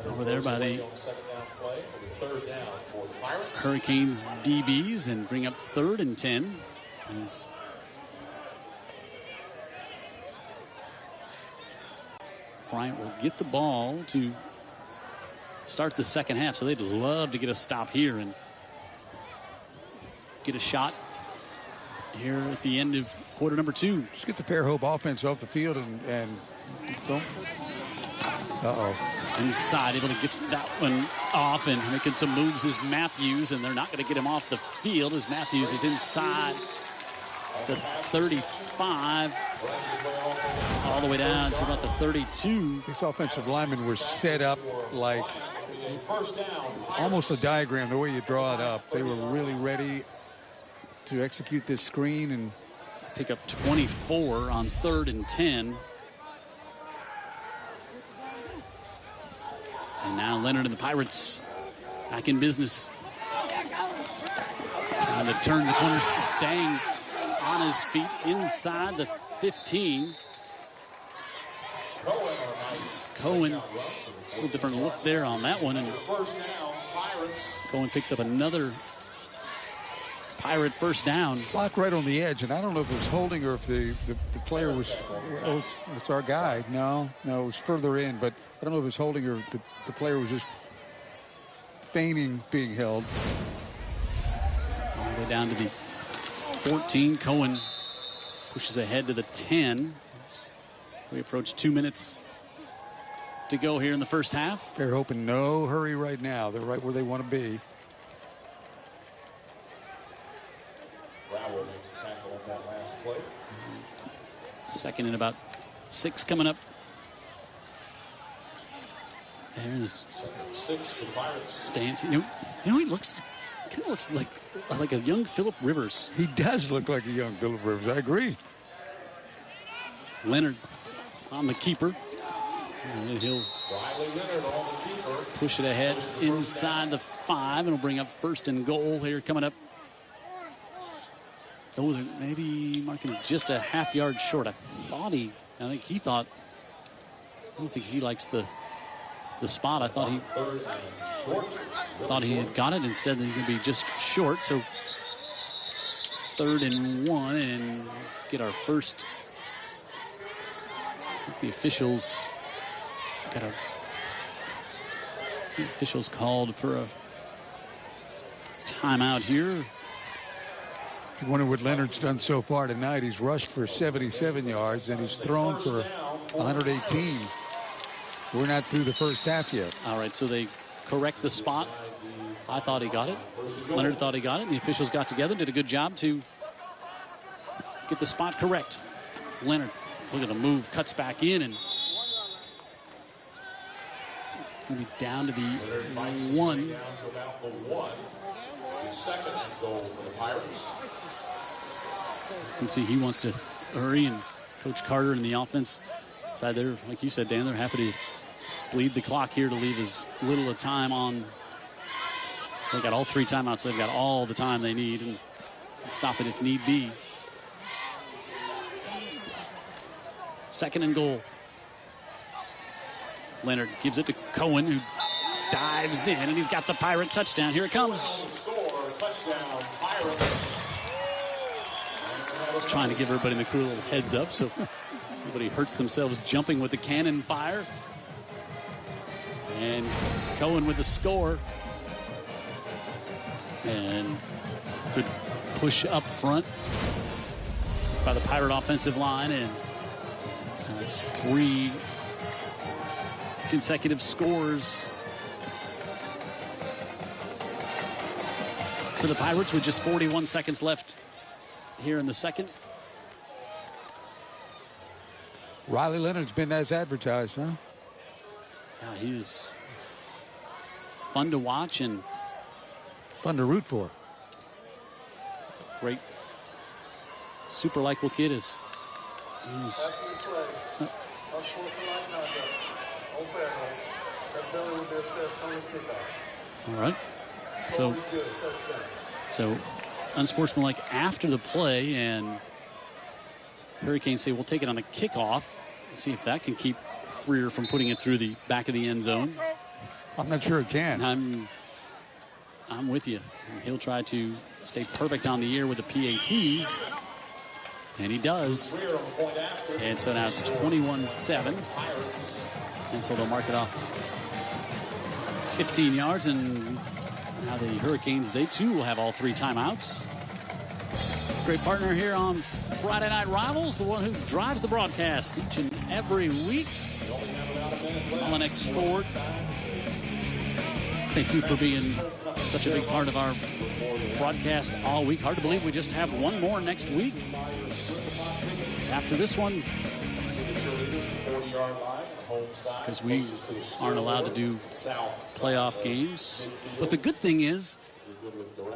over there by the Hurricanes DBs, and bring up 3rd and 10. As Bryant will get the ball to start the second half, so they'd love to get a stop here and get a shot here at the end of quarter number 2. Just get the Fairhope offense off the field and don't. Inside, able to get that one off, and making some moves is Matthews, and they're not going to get him off the field as Matthews is inside the 35 all the way down to about the 32. These offensive linemen were set up like almost a diagram, the way you draw it up. They were really ready to execute this screen and pick up 24 on 3rd and 10. And now Leonard and the Pirates back in business. Trying to turn the corner, staying on his feet inside the 15. Cohen, a little different look there on that one. And Cohen picks up another Pirate first down. Block right on the edge, and I don't know if it was holding or if the player was, it's our guy. No, it was further in, but I don't know if it was holding or the player was just feigning being held. All the way down to the 14. Cohen pushes ahead to the 10. We approach 2 minutes to go here in the first half. They're hoping no hurry right now. They're right where they want to be. Brower makes the tackle on that last play. 2nd and about 6 coming up. There's 6 for Pirates. dancing. You know, he kind of looks like a young Phillip Rivers. He does look like a young Phillip Rivers. I agree. Leonard on the keeper. And he'll push it ahead inside the 5, and will bring up 1st and goal here coming up Oh, maybe marking just a half yard short. I don't think he likes the spot. I thought he had got it. Instead, he's going to be just short. So 3rd and 1, and get our first. The officials called for a timeout here. You wonder what Leonard's done so far tonight. He's rushed for 77 yards and he's thrown for 118. We're not through the first half yet. All right, so they correct the spot. I thought he got it. Leonard thought he got it. And the officials got together, did a good job to get the spot correct. Leonard, look at the move, cuts back in, and going to be down to the 1. Second and goal for the Pirates. You can see he wants to hurry, and Coach Carter and the offense side there, like you said, Dan, they're happy to bleed the clock here to leave as little a time on. They got all 3 timeouts. They've got all the time they need and stop it if need be. 2nd and goal. Leonard gives it to Cohen, who dives in, and he's got the Pirate touchdown. Here it comes. Just trying to give everybody in the crew a little heads up so nobody hurts themselves jumping with the cannon fire. And Cohen with the score. And good push up front by the Pirate offensive line. And that's 3 consecutive scores for the Pirates with just 41 seconds left here in the second. Riley Leonard's been as advertised, huh? Yeah, he's fun to watch and fun to root for. Great, super likable kid is. All right. So unsportsmanlike after the play, and Hurricanes say we'll take it on a kickoff. See if that can keep Freer from putting it through the back of the end zone. I'm not sure it can. I'm with you. He'll try to stay perfect on the air with the PATs, and he does. And so now it's 21-7. And so they'll mark it off 15 yards, and now the Hurricanes, they too will have all 3 timeouts. Great partner here on Friday Night Rivals, the one who drives the broadcast each and every week. X Ford. Thank you for being such a big part of our broadcast all week. Hard to believe we just have one more next week. After this one, because we aren't allowed to do playoff games. But the good thing is,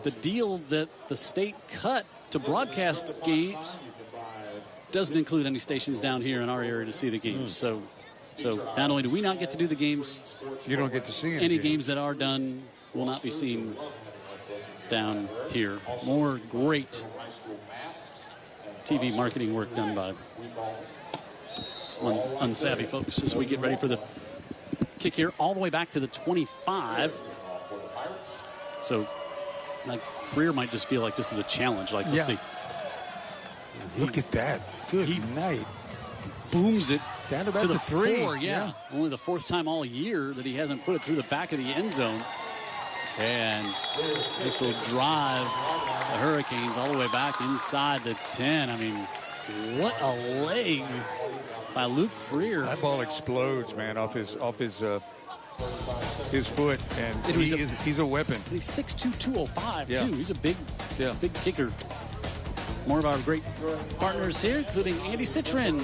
the deal that the state cut to broadcast games doesn't include any stations down here in our area to see the games. So not only do we not get to do the games, you don't get to see any games that are done will not be seen down here. More great TV marketing work done by some unsavvy folks as we get ready for the kick here all the way back to the 25. So like Freer might just feel like this is a challenge. Like, let's see. Look at that. Good night. Booms it down to the 3. 4. Yeah. Only the 4th time all year that he hasn't put it through the back of the end zone. And this will drive the Hurricanes all the way back inside the 10. I mean, what a leg by Luke Freer. That ball explodes, man, off his foot, and he's a weapon. He's 6'2", 205 too. He's a big kicker. More of our great partners here, including Andy Citrin,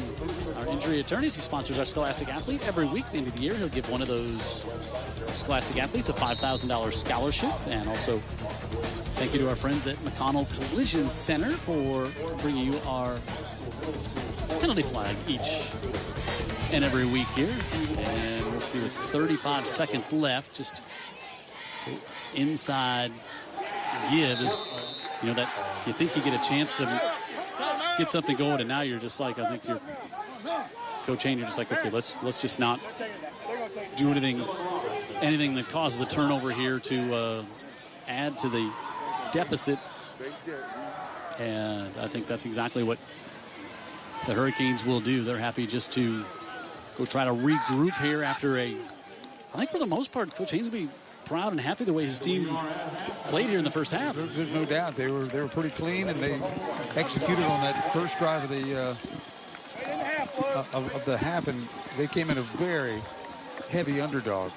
our injury attorneys. He sponsors our Scholastic Athlete. Every week at the end of the year, he'll give one of those Scholastic Athletes a $5,000 scholarship. And also, thank you to our friends at McConnell Collision Center for bringing you our penalty flag each and every week here. And we'll see with 35 seconds left, just inside give is you know, that you think you get a chance to get something going, and now you're just like, I think you're Coach Hayne, you're just like, okay, let's just not do anything that causes a turnover here to add to the deficit. And I think that's exactly what the Hurricanes will do. They're happy just to go try to regroup here after I think for the most part, Coach Haynes will be proud and happy the way his team played here in the first half. There's no doubt they were pretty clean, and they executed on that first drive of the half, and they came in a very heavy underdog.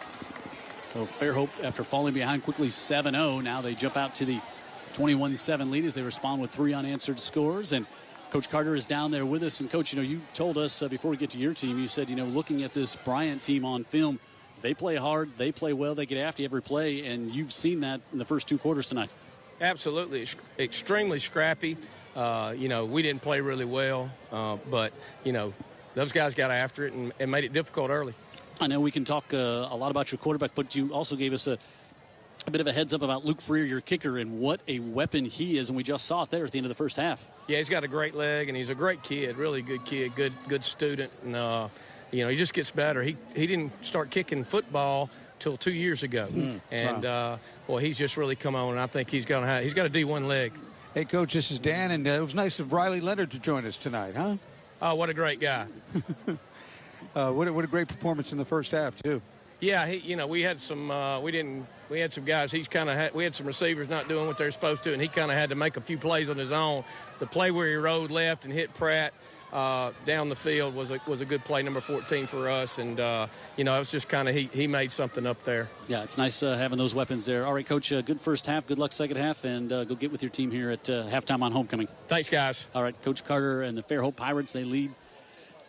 So Fairhope, after falling behind quickly 7-0, now they jump out to the 21-7 lead as they respond with 3 unanswered scores. And Coach Carter is down there with us. And Coach, you told us before we get to your team, you said, looking at this Bryant team on film, they play hard, they play well, they get after every play, and you've seen that in the first 2 quarters tonight. Absolutely. It's extremely scrappy. We didn't play really well, but, those guys got after it and made it difficult early. I know we can talk a lot about your quarterback, but you also gave us a bit of a heads up about Luke Freer, your kicker, and what a weapon he is, and we just saw it there at the end of the first half. Yeah, he's got a great leg, and he's a great kid, really good kid, good student, and he just gets better. He didn't start kicking football till 2 years ago, he's just really come on, and I think he's got a D1 leg. Hey, Coach, this is Dan, and it was nice of Riley Leonard to join us tonight, huh? Oh, what a great guy. What a great performance in the first half, too. Yeah, we had some we had some guys. We had some receivers not doing what they're supposed to, and he kind of had to make a few plays on his own. The play where he rode left and hit Pratt down the field was a good play, number 14 for us, and it was just kind of he made something up there. Yeah, it's nice having those weapons there. All right, Coach, good first half, good luck second half, and go get with your team here at halftime on homecoming. Thanks, guys. All right, Coach Carter and the Fairhope Pirates, they lead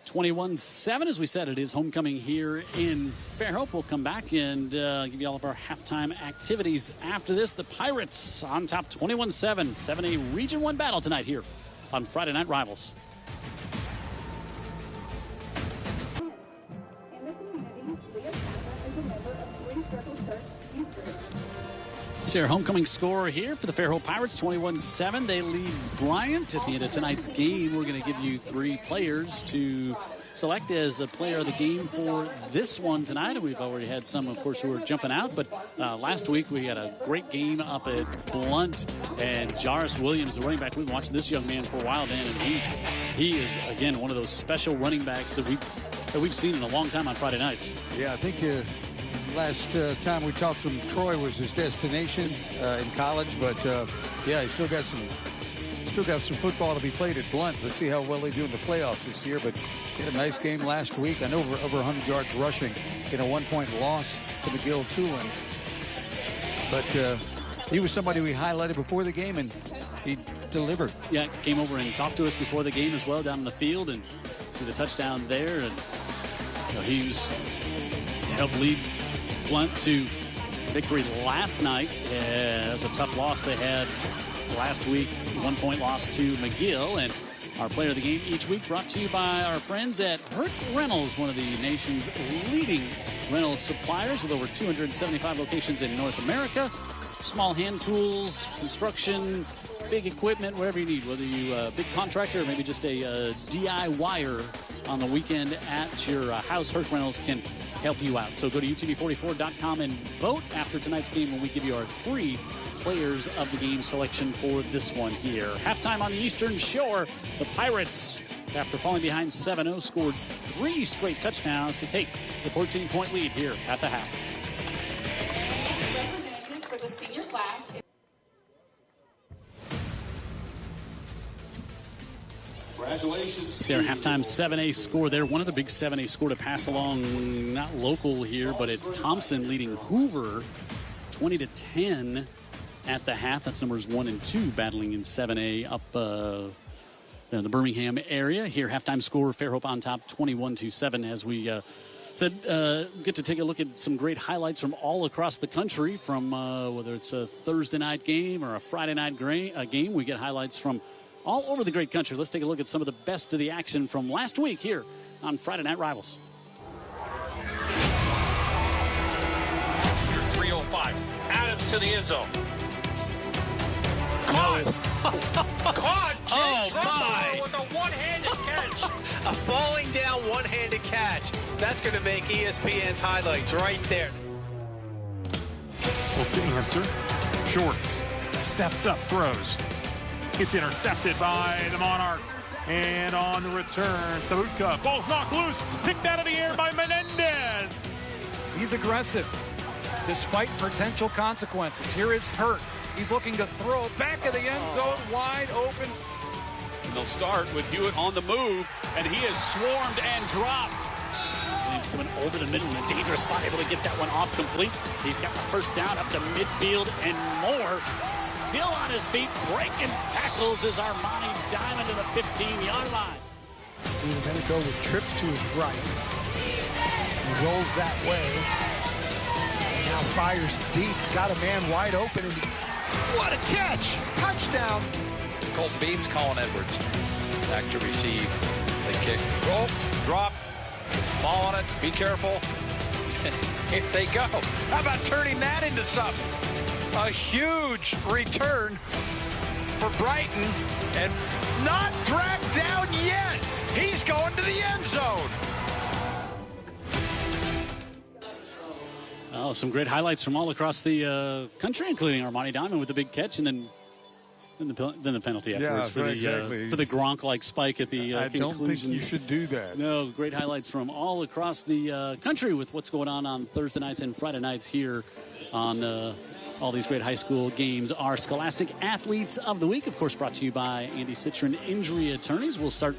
21-7. As we said, it is homecoming here in Fairhope. We'll come back and give you all of our halftime activities after this. The Pirates on top 21-7. 7A Region 1 battle tonight here on Friday Night Rivals. See our homecoming score here for the Fairhope Pirates, 21-7. They lead Bryant. At the end of tonight's game, we're going to give you 3 players to select as a player of the game for this one tonight. And we've already had some, of course, who are jumping out. But last week, we had a great game up at Blunt. And Jarvis Williams, the running back, we've been watching this young man for a while, Dan. And he is, again, one of those special running backs that we've seen in a long time on Friday nights. Yeah, I think last time we talked to him, Troy was his destination in college, but he still got some football to be played at Blunt. Let's see how well they do in the playoffs this year. But he had a nice game last week. I know over 100 yards rushing in a 1-point loss to McGill Tulane. But he was somebody we highlighted before the game, and he delivered. Yeah, came over and talked to us before the game as well down in the field, and see the touchdown there. And he helped lead Blunt to victory last night. It was a tough loss they had last week, 1-point loss to McGill. And our player of the game each week brought to you by our friends at Herc Rentals, one of the nation's leading rental suppliers with over 275 locations in North America. Small hand tools, construction, big equipment, whatever you need, whether you a big contractor or maybe just a DIYer on the weekend at your house, Herc Rentals can help you out. So go to utv44.com and vote after tonight's game when we give you our 3 players of the game selection for this one here. Halftime on the Eastern Shore. The Pirates, after falling behind 7-0, scored 3 straight touchdowns to take the 14-point lead here at the half. Representative for the senior class. Congratulations. See our halftime 7A score there. One of the big 7A score to pass along, not local here, but it's Thompson leading Hoover 20-10 at the half. That's numbers 1 and 2 battling in 7A up in the Birmingham area. Here, halftime score, Fairhope on top 21-7 as we said, get to take a look at some great highlights from all across the country, from whether it's a Thursday night game or a Friday night game. We get highlights from all over the great country. Let's take a look at some of the best of the action from last week here on Friday Night Rivals. 305. Adams to the end zone. Caught! Oh, my! With a one-handed catch. A falling down one-handed catch. That's going to make ESPN's highlights right there. Look to answer. Shorts. Steps up, throws. Gets intercepted by the Monarchs. And on the return, Sabutka. Ball's knocked loose. Picked out of the air by Menendez. He's aggressive, despite potential consequences. Here is Hurt. He's looking to throw back of the end zone, wide open. And they'll start with Hewitt on the move, and he is swarmed and dropped. He's coming over the middle in a dangerous spot, able to get that one off complete. He's got the first down up to midfield and more. Still on his feet, breaking tackles is Armani Diamond to the 15-yard line. He's going to go with trips to his right. He rolls that way. And now fires deep. Got a man wide open. And what a catch! Touchdown! Colton Beams, Colin Edwards. Back to receive. They kick. Roll. Drop. Ball on it. Be careful. Here they go. How about turning that into something? A huge return for Brighton. And not dragged down yet. He's going to the end zone. Oh, some great highlights from all across the country, including Armani Diamond with the big catch, and then the penalty afterwards for the Gronk-like spike at the I conclusion. don't think you should do that. No, great highlights from all across the country with what's going on Thursday nights and Friday nights here on all these great high school games. Our Scholastic Athletes of the Week, of course, brought to you by Andy Citron Injury Attorneys. We'll start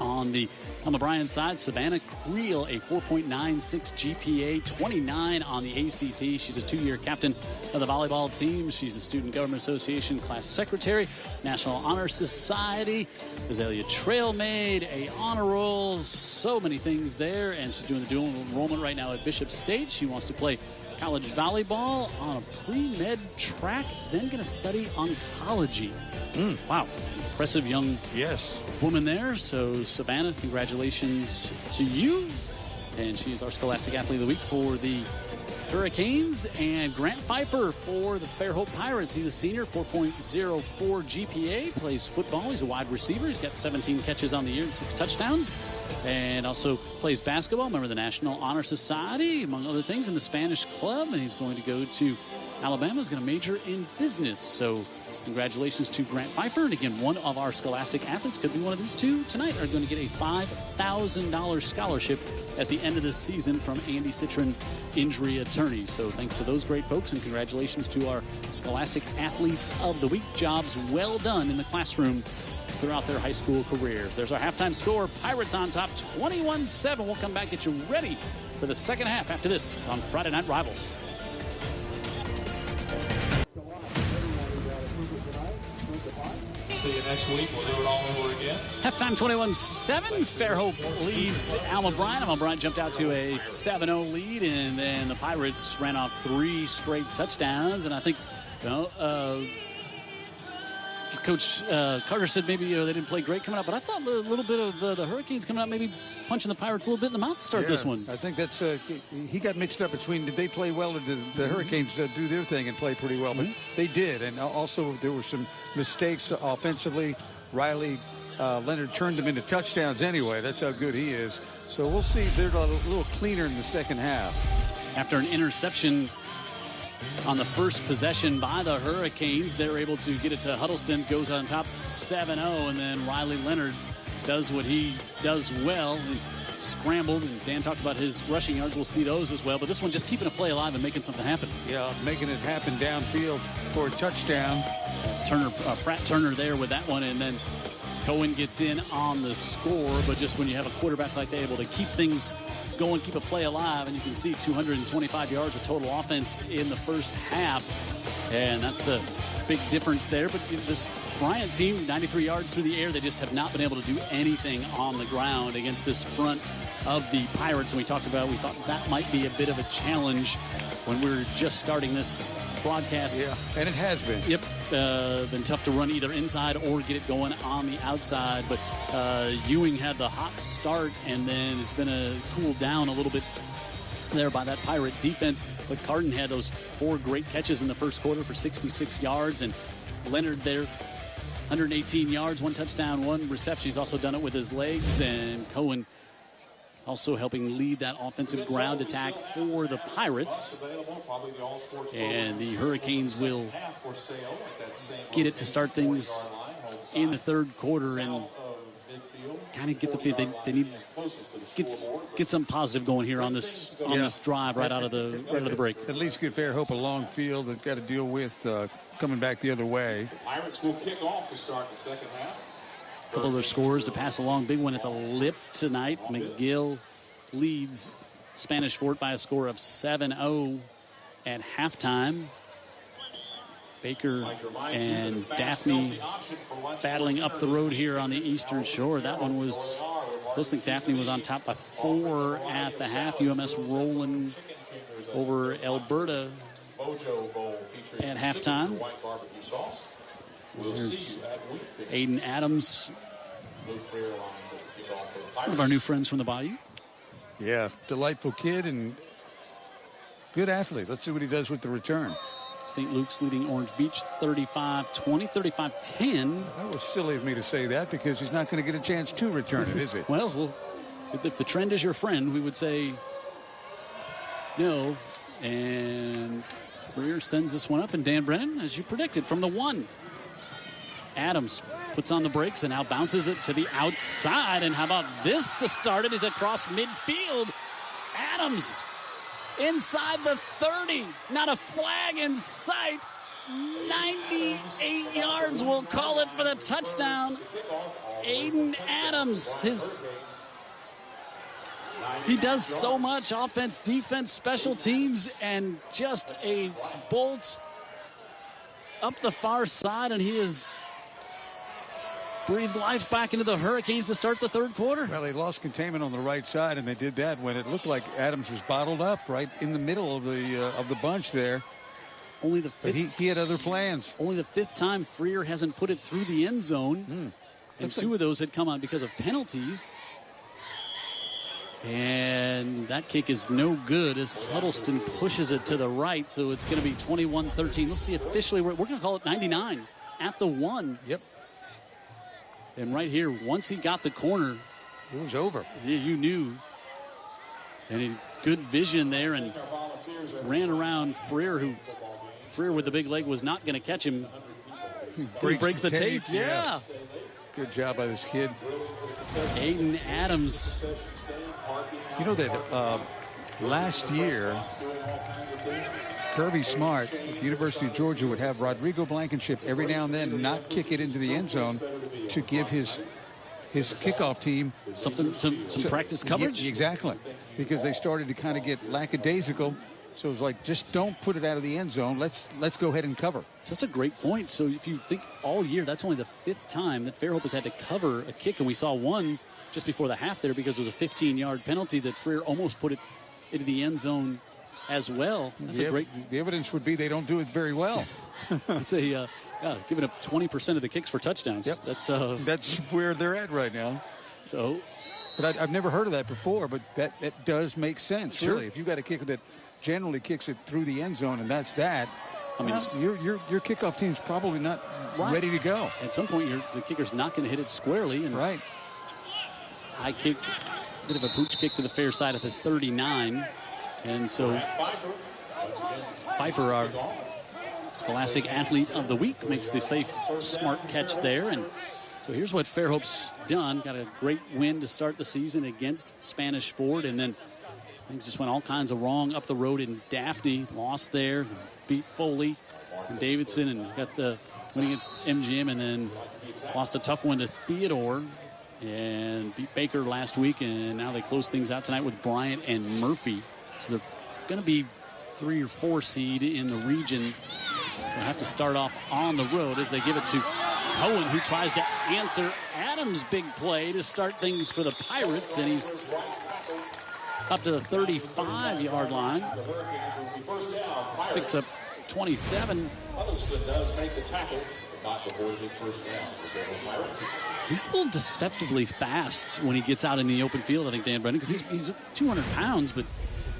on the Bryant side. Savannah Creel, a 4.96 GPA, 29 on the ACT. She's a 2-year captain of the volleyball team. She's a Student Government Association class secretary, National Honor Society, Azalea Trail Maid, a honor roll, so many things there. And she's doing the dual enrollment right now at Bishop State. She wants to play college volleyball on a pre-med track, then going to study oncology. Wow. Impressive young woman there. So, Savannah, congratulations to you. And she's our Scholastic Athlete of the Week for the Hurricanes. And Grant Pfeiffer for the Fairhope Pirates. He's a senior, 4.04 GPA, plays football. He's a wide receiver. He's got 17 catches on the year and 6 touchdowns. And also plays basketball, member of the National Honor Society, among other things, in the Spanish Club. And he's going to go to Alabama. He's going to major in business. So, congratulations to Grant Pfeiffer. And again, one of our Scholastic athletes, could be one of these two tonight, are going to get a $5,000 scholarship at the end of this season from Andy Citron Injury Attorneys. So thanks to those great folks, and congratulations to our Scholastic Athletes of the Week. Jobs well done in the classroom throughout their high school careers. There's our halftime score. Pirates on top, 21-7. We'll come back, get you ready for the second half after this on Friday Night Rivals. See you next week. We'll do it all over again. Halftime 21-7. Fairhope leads Alma Bryant. Alma Bryant jumped out to a 7-0 lead, and then the Pirates ran off 3 straight touchdowns. And I think, Coach Carter said maybe they didn't play great coming out, but I thought a little bit of the Hurricanes coming out, maybe punching the Pirates a little bit in the mouth to start this one. I think that's he got mixed up between did they play well or did the Hurricanes do their thing and play pretty well, but they did. And also there were some mistakes offensively. Riley Leonard turned them into touchdowns anyway. That's how good he is. So we'll see if they're a little cleaner in the second half. After an interception on the first possession by the Hurricanes, they're able to get it to Huddleston, goes on top 7-0, and then Riley Leonard does what he does well, and scrambled, and Dan talked about his rushing yards. We'll see those as well, but this one just keeping a play alive and making something happen. Yeah, making it happen downfield for a touchdown. Pratt Turner there with that one, and then Cohen gets in on the score, but just when you have a quarterback like that, able to keep things going, keep a play alive, and you can see 225 yards of total offense in the first half, and that's a big difference there. But this Bryant team, 93 yards through the air, they just have not been able to do anything on the ground against this front of the Pirates. And we thought that might be a bit of a challenge when we were just starting this broadcast. Yeah, and it has been. Yep, been tough to run either inside or get it going on the outside. But Ewing had the hot start, and then it's been cooled down a little bit there by that Pirate defense. But Carden had those 4 great catches in the first quarter for 66 yards, and Leonard there, 118 yards, 1 touchdown, 1 reception. He's also done it with his legs, and Cohen also helping lead that offensive ground attack for the Pirates. And the Hurricanes will get it to start things in the third quarter and kind of get the they need get some positive going here on this drive right out of the break. At least give Fairhope a long field they've got to deal with coming back the other way. Pirates will kick off to start the second half. A couple of their scores to pass along. Big one at the lip tonight. McGill leads Spanish Fort by a score of 7-0 at halftime. Baker and Daphne battling up the road here on the Eastern Shore. That one was close. I think Daphne was on top by 4 at the half. UMS rolling over Alberta at halftime. There's Aiden Adams, one of our new friends from the Bayou. Yeah, delightful kid and good athlete. Let's see what he does with the return. St. Luke's leading Orange Beach 35-20, 35-10. That was silly of me to say that because he's not going to get a chance to return it, is he? Well, if the trend is your friend, we would say no. And Freer sends this one up, and Dan Brennan, as you predicted, from the 1. Adams puts on the brakes and now bounces it to the outside. And how about this to start it? Is across midfield. Adams inside the 30. Not a flag in sight. 98 yards, we'll call it for the touchdown. Aiden Adams, he does so much: offense, defense, special teams, and just a bolt up the far side, and he has breathed life back into the Hurricanes to start the third quarter. Well, they lost containment on the right side, and they did that when it looked like Adams was bottled up right in the middle of the bunch there. Only the fifth. But he had other plans. Only the 5th time Freer hasn't put it through the end zone. And 2 of those had come on because of penalties. And that kick is no good as Huddleston pushes it to the right. So it's going to be 21-13. Let's see officially. We're going to call it 99 at the 1. Yep. And right here, once he got the corner, it was over. Yeah, you knew. And he good vision there and ran around Freer, who Freer with the big leg was not going to catch him. He breaks the tape. Yeah. Good job by this kid. Aiden Adams. You know that last year, Kirby Smart at the University of Georgia would have Rodrigo Blankenship every now and then not kick it into the end zone to give his kickoff team some practice coverage. Yeah, exactly, because they started to kind of get lackadaisical. So it was like, just don't put it out of the end zone. Let's go ahead and cover. So that's a great point. So if you think all year, that's only the 5th time that Fairhope has had to cover a kick, and we saw one just before the half there because it was a 15-yard penalty that Freer almost put it into the end zone as well. That's a great. The evidence would be they don't do it very well. It's giving up 20% of the kicks for touchdowns. Yep. That's where they're at right now. So, but I've never heard of that before. But that does make sense. Sure. Really, if you've got a kicker that generally kicks it through the end zone, and that's that. I mean, your kickoff team's probably not ready to go. At some point, the kicker's not going to hit it squarely. And right. High kick, bit of a pooch kick to the fair side at the 39. And so Pfeiffer, our Scholastic Athlete of the Week, makes the safe, smart catch there. And so here's what Fairhope's done. Got a great win to start the season against Spanish Fort. And then things just went all kinds of wrong up the road in Daphne. Lost there, beat Foley and Davidson, and got the win against MGM, and then lost a tough one to Theodore and beat Baker last week. And now they close things out tonight with Bryant and Murphy. So they're going to be 3 or 4 seed in the region. So they have to start off on the road as they give it to Cohen, who tries to answer Adams' big play to start things for the Pirates. And he's up to the 35-yard line. Picks up 27. Huddleston does make the tackle, but not before the first down for the Pirates. He's a little deceptively fast when he gets out in the open field, I think, Dan Brennan, because he's 200 pounds, but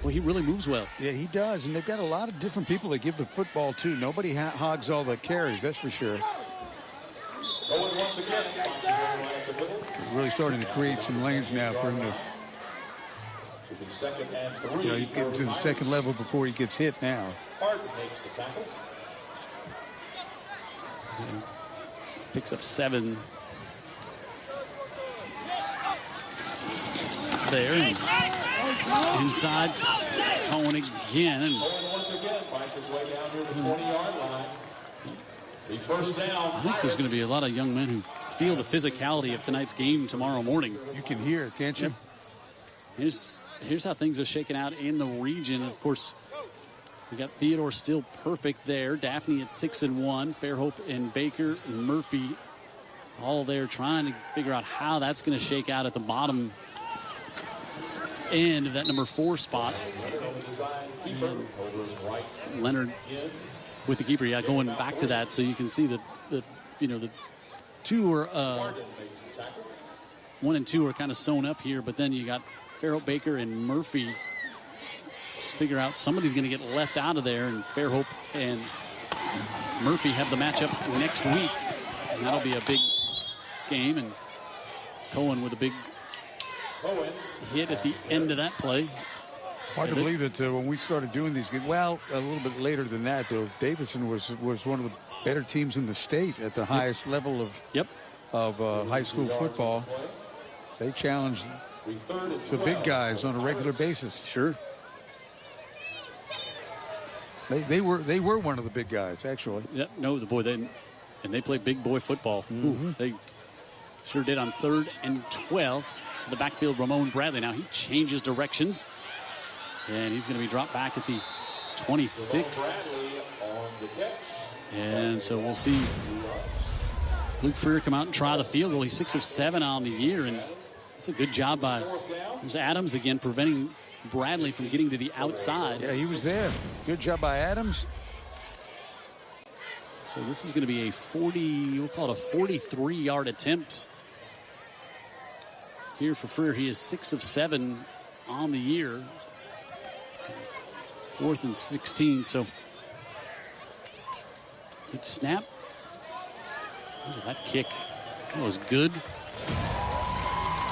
Well, he really moves well. Yeah, he does. And they've got a lot of different people that give the football to. Nobody hogs all the carries, that's for sure. Owen once again bounces over right at the middle. Really starting to create some lanes now for him to. Should be 2nd and 3. You know, he's getting to the second level before he gets hit now. Hardin makes the tackle. Picks up 7. There. Inside. Cohen again. And Owen once again finds his way down near the 20-yard line. The first down. I think there's going to be a lot of young men who feel the physicality of tonight's game tomorrow morning. You can hear it, can't you? Yep. Here's how things are shaking out in the region. Of course, we got Theodore still perfect there. Daphne at 6-1. Fairhope and Baker and Murphy all there trying to figure out how that's going to shake out at the bottom end of that number 4 spot. And Leonard with the keeper, yeah, going back to that so you can see the 2 are 1 and 2 are kind of sewn up here, but then you got Fairhope, Baker, and Murphy. Just figure out somebody's going to get left out of there, and Fairhope and Murphy have the matchup next week, and that'll be a big game. And Cohen with a big hit at the end of that play. Hard to believe that when we started doing these games, well, a little bit later than that, though, Davidson was one of the better teams in the state at the highest level of high school football. They challenged the big guys on a regular basis. Sure. They were one of the big guys, actually. Yeah, no, they play big boy football. Mm-hmm. They sure did on 3rd and 12. The backfield, Ramon Bradley. Now he changes directions, and he's going to be dropped back at the 26. And so we'll see Luke Freer come out and try the field goal. He's 6 of 7 on the year, and it's a good job by Adams again, preventing Bradley from getting to the outside. Yeah, he was there. Good job by Adams. So this is going to be we'll call it a 43-yard attempt here for Freer. He is 6 of 7 on the year. 4th and 16, so good snap. Look at that kick. That was good.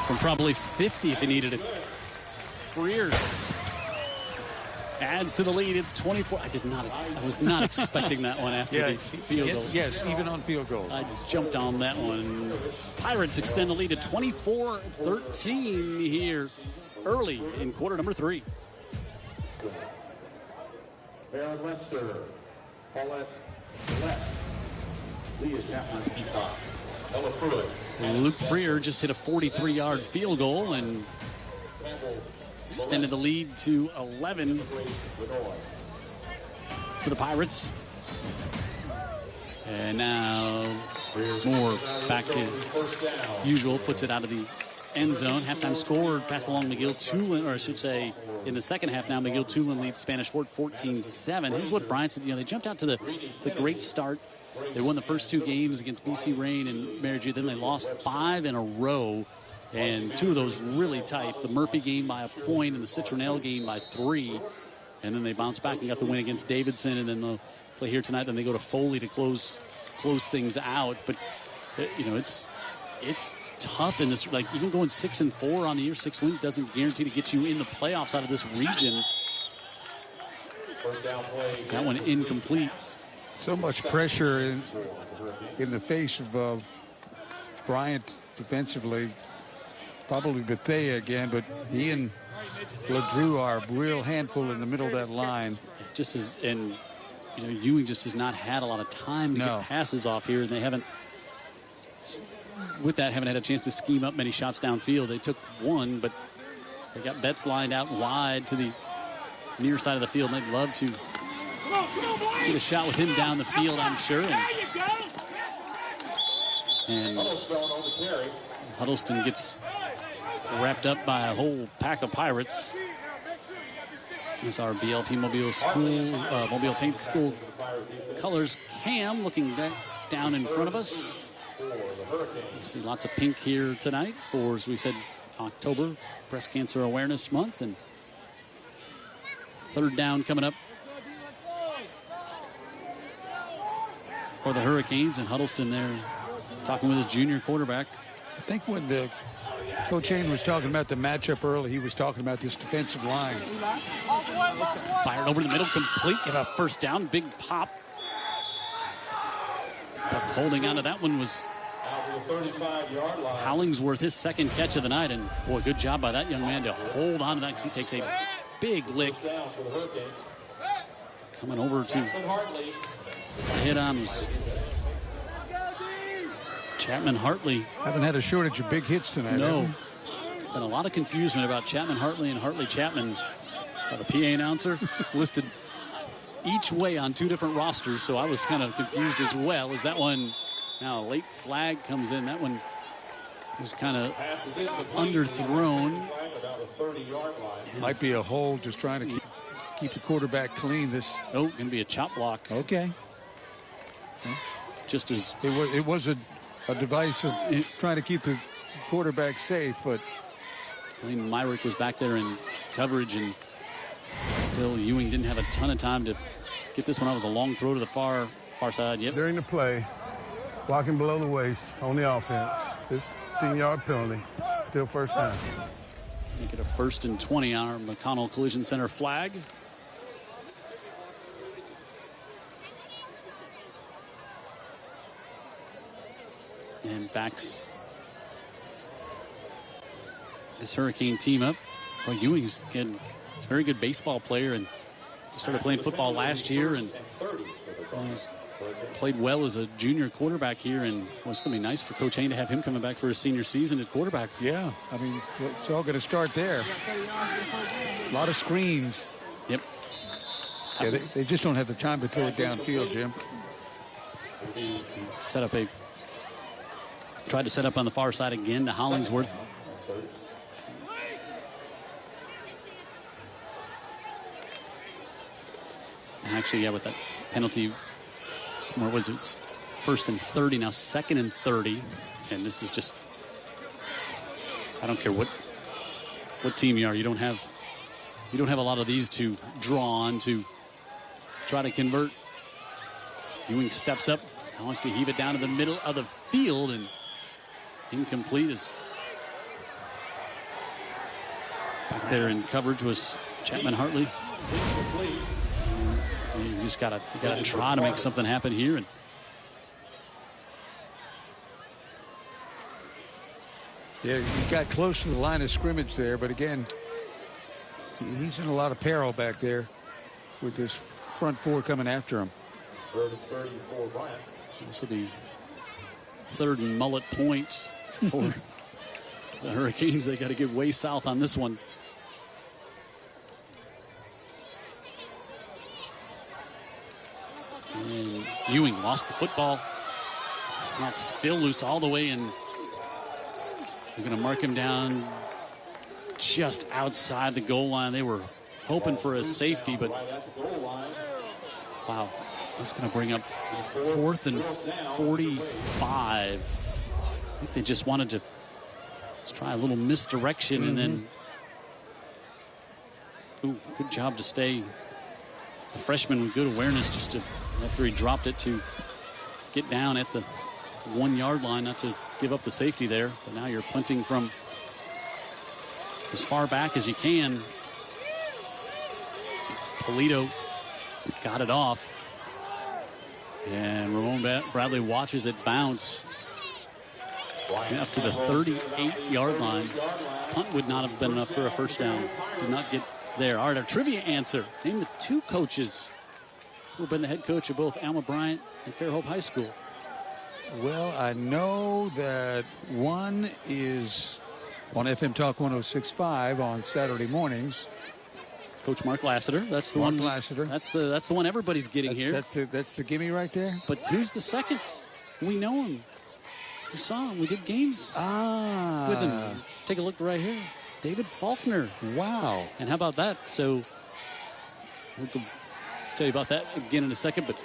From probably 50 if he needed it. Freer adds to the lead. It's 24. I was not expecting that one after the field goal. Yes, even on field goals. I jumped on that one. Pirates extend the lead to 24-13 here early in quarter number 3. Baron Lester, Paulette left. Leah Chapman, Peacock. Ella Pruitt. Luke Freer just hit a 43-yard field goal and extended the lead to 11 for the Pirates. And now Moore back to usual, puts it out of the end zone. Halftime score, pass along McGill Tulin, or I should say in the second half now, McGill Tulin leads Spanish Fort 14-7. Here's what Bryant said. They jumped out to the great start. They won the first 2 games against BC Rain and Mary Jude. Then they lost 5 in a row, and 2 of those really tight. The Murphy game by a point and the Citronelle game by 3. And then they bounced back and got the win against Davidson, and then they'll play here tonight. Then they go to Foley to close things out. But, it's tough in this. Like, even going 6-4 on the year, 6 wins doesn't guarantee to get you in the playoffs out of this region. First down play. That one incomplete. So much pressure in the face of Bryant defensively. Probably Bethea again, but he and LeDrew are a real handful in the middle of that line. Ewing just has not had a lot of time to get passes off here, and they haven't had a chance to scheme up many shots downfield. They took 1, but they got Betts lined out wide to the near side of the field, and they'd love to get a shot with him down the field, I'm sure. And Huddleston gets wrapped up by a whole pack of Pirates. This is our BLP Mobile Paint School colors. Cam looking back down in front of us. See lots of pink here tonight for, as we said, October, Breast Cancer Awareness Month. And Third down coming up for the Hurricanes, and Huddleston there talking with his junior quarterback. I think when Coach Hain was talking about the matchup early, he was talking about this defensive line. Fired over the middle, complete, give a first down, big pop. Just holding on to that one was Hollingsworth, his second catch of the night, and boy, good job by that young man to hold on to that because he takes a big lick. Coming over to hit on was Chapman Hartley. Haven't had a shortage of big hits tonight. No. Been a lot of confusion about Chapman Hartley and Hartley Chapman. By the PA announcer, it's listed each way on two different rosters, so I was kind of confused as well. As that one, now a late flag comes in. That one was kind of underthrown. Might be a hold, just trying to keep the quarterback clean. Going to be a chop block. Okay. Just as it was a device of trying to keep the quarterback safe, but I mean, Myrick was back there in coverage, and still Ewing didn't have a ton of time to get this one out. It was a long throw to the far side. Yep. During the play, blocking below the waist on the offense, 15-yard penalty, still first down. Make it a 1st and 20 on our McConnell Collision Center flag. And backs this Hurricane team up. Well, Ewing's a very good baseball player and started playing football last year, and he's played well as a junior quarterback here, and it's going to be nice for Coach Hain to have him coming back for his senior season at quarterback. Yeah, I mean, it's all going to start there. A lot of screens. Yep. Yeah, they just don't have the time to throw it downfield, Jim. Tried to set up on the far side again to Hollingsworth. Actually, yeah, with that penalty, where was it? 1st and 30, now 2nd and 30. And this is just, I don't care what team you are. You don't have a lot of these to draw on to try to convert. Ewing steps up, wants to heave it down to the middle of the field, and incomplete. Is back there in coverage was Chapman Hartley. You just gotta try to make something happen here. And yeah, he got close to the line of scrimmage there, but again, he's in a lot of peril back there with this front four coming after him. 34 Bryant. So this will be 3rd and mullet point for the Hurricanes. They got to get way south on this one. And Ewing lost the football. Not still loose all the way, and they're going to mark him down just outside the goal line. They were hoping for a safety, but wow, that's going to bring up 4th and 45. I think they just wanted to try a little misdirection, and then good job to stay. The freshman with good awareness just to, after he dropped it, to get down at the 1-yard line, not to give up the safety there. But now you're punting from as far back as you can. Polito got it off, and Ramon Bradley watches it bounce up to the 38-yard line. Punt would not have been enough for a first down. Did not get there. All right, our trivia answer. Name the 2 coaches who have been the head coach of both Alma Bryant and Fairhope High School. Well, I know that one is on FM Talk 106.5 on Saturday mornings. Coach Mark Lassiter. That's the one. Lassiter. That's the one everybody's getting here. That's the gimme right there. But who's the second? We know him. We saw him. We did games with him. Take a look right here. David Faulkner. Wow. And how about that? So we'll tell you about that again in a second, but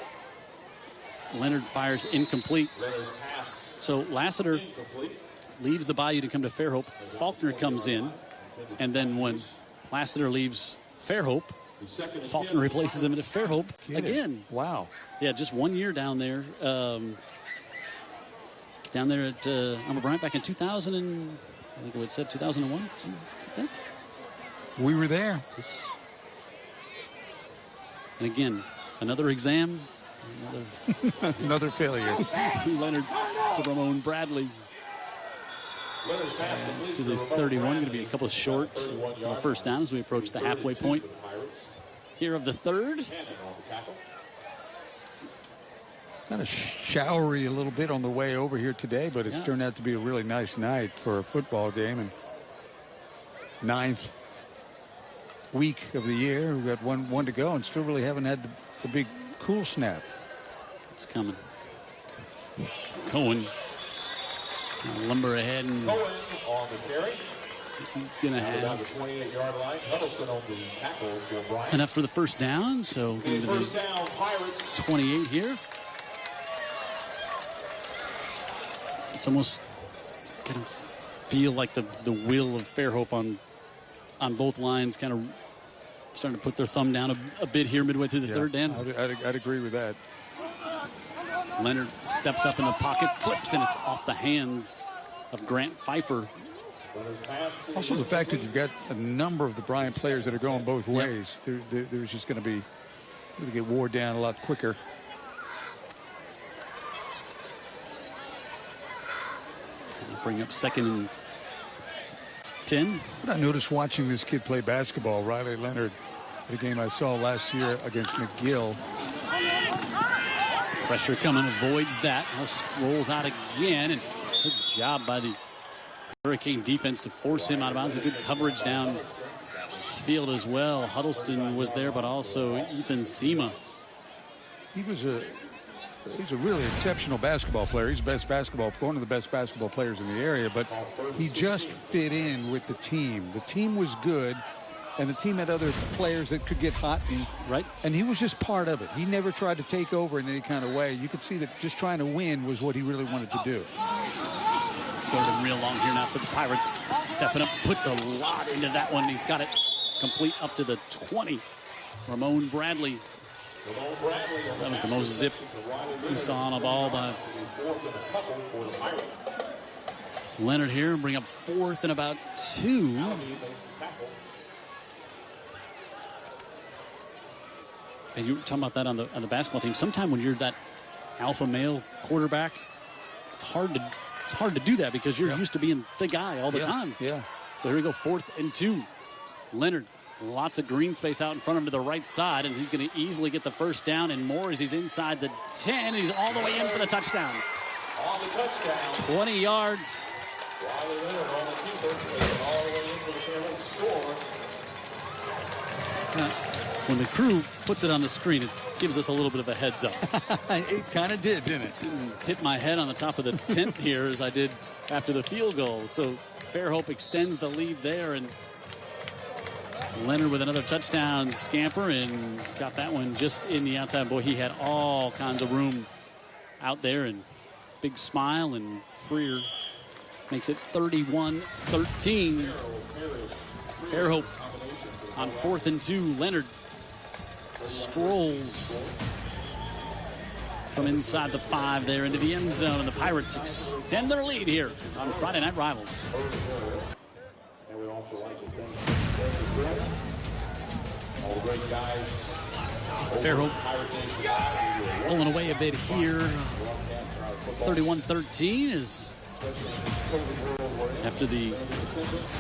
Leonard fires incomplete. So Lassiter leaves the Bayou to come to Fairhope. Faulkner comes in, and then when Lassiter leaves Fairhope, Faulkner replaces him at Fairhope again. Wow. Yeah, just 1 year down there. Down there at Alma Bryant back in 2000 and I think it said 2001. I think we were there. And again, another exam, another failure. Leonard to Ramon Bradley. To the 31, going to be a couple of short first down as we approach the halfway point here of the third. Kind of showery a little bit on the way over here today, but it's turned out to be a really nice night for a football game. And 9th week of the year, we've got one to go and still really haven't had the big cool snap. It's coming. Cohen lumber ahead and Cohen on the carry. He's going to have the 28-yard line. Huddleston on the tackle for Bryant. enough for the first down. So first down, Pirates. 28 here. It's almost kind of feel like the will of Fairhope on both lines kind of starting to put their thumb down a bit here midway through the third down. I'd agree with that. Leonard steps up in the pocket, flips, and it's off the hands of Grant Pfeiffer. Also the fact that you've got a number of the Bryant players that are going both ways. There's just going to get wore down a lot quicker. Bring up 2nd and 10. What I noticed watching this kid play basketball, Riley Leonard, the game I saw last year against McGill. Pressure coming, avoids that. Rolls out again, and good job by the Hurricane defense to force him out of bounds. A good coverage down field as well. Huddleston was there, but also Ethan Sema. He's a really exceptional basketball player. He's one of the best basketball players in the area, but he just fit in with the team. The team was good, and the team had other players that could get hot, and he was just part of it. He never tried to take over in any kind of way. You could see that just trying to win was what he really wanted to do. Third and real long here now for the Pirates. Stepping up, puts a lot into that one. He's got it complete up to the 20. Ramon Bradley. That was the most zip we saw on a ball by Leonard here. Bring up 4th and about 2. And you were talking about that on the basketball team. Sometime when you're that alpha male quarterback, it's hard to do that because you're used to being the guy all the time. Yeah. So here we go, 4th and 2. Leonard, lots of green space out in front of him to the right side, and he's going to easily get the first down and more as he's inside the 10. He's all the way in for the touchdown. On the touchdown. 20 yards. Riley Leonard on the keeper, all the way in for the Fairhope score. Now, when the crew puts it on the screen, it gives us a little bit of a heads up. It kind of did, didn't it? Hit my head on the top of the tent here as I did after the field goal. So Fairhope extends the lead there, and Leonard with another touchdown scamper and got that one just in the outside. Boy, he had all kinds of room out there, and big smile, and Freer makes it 31-13. Fairhope on 4th and 2. Leonard strolls from inside the 5 there into the end zone, and the Pirates extend their lead here on Friday Night Rivals. And we also like to thank all the great guys. Fairhope pulling away a bit here. 31-13 is after the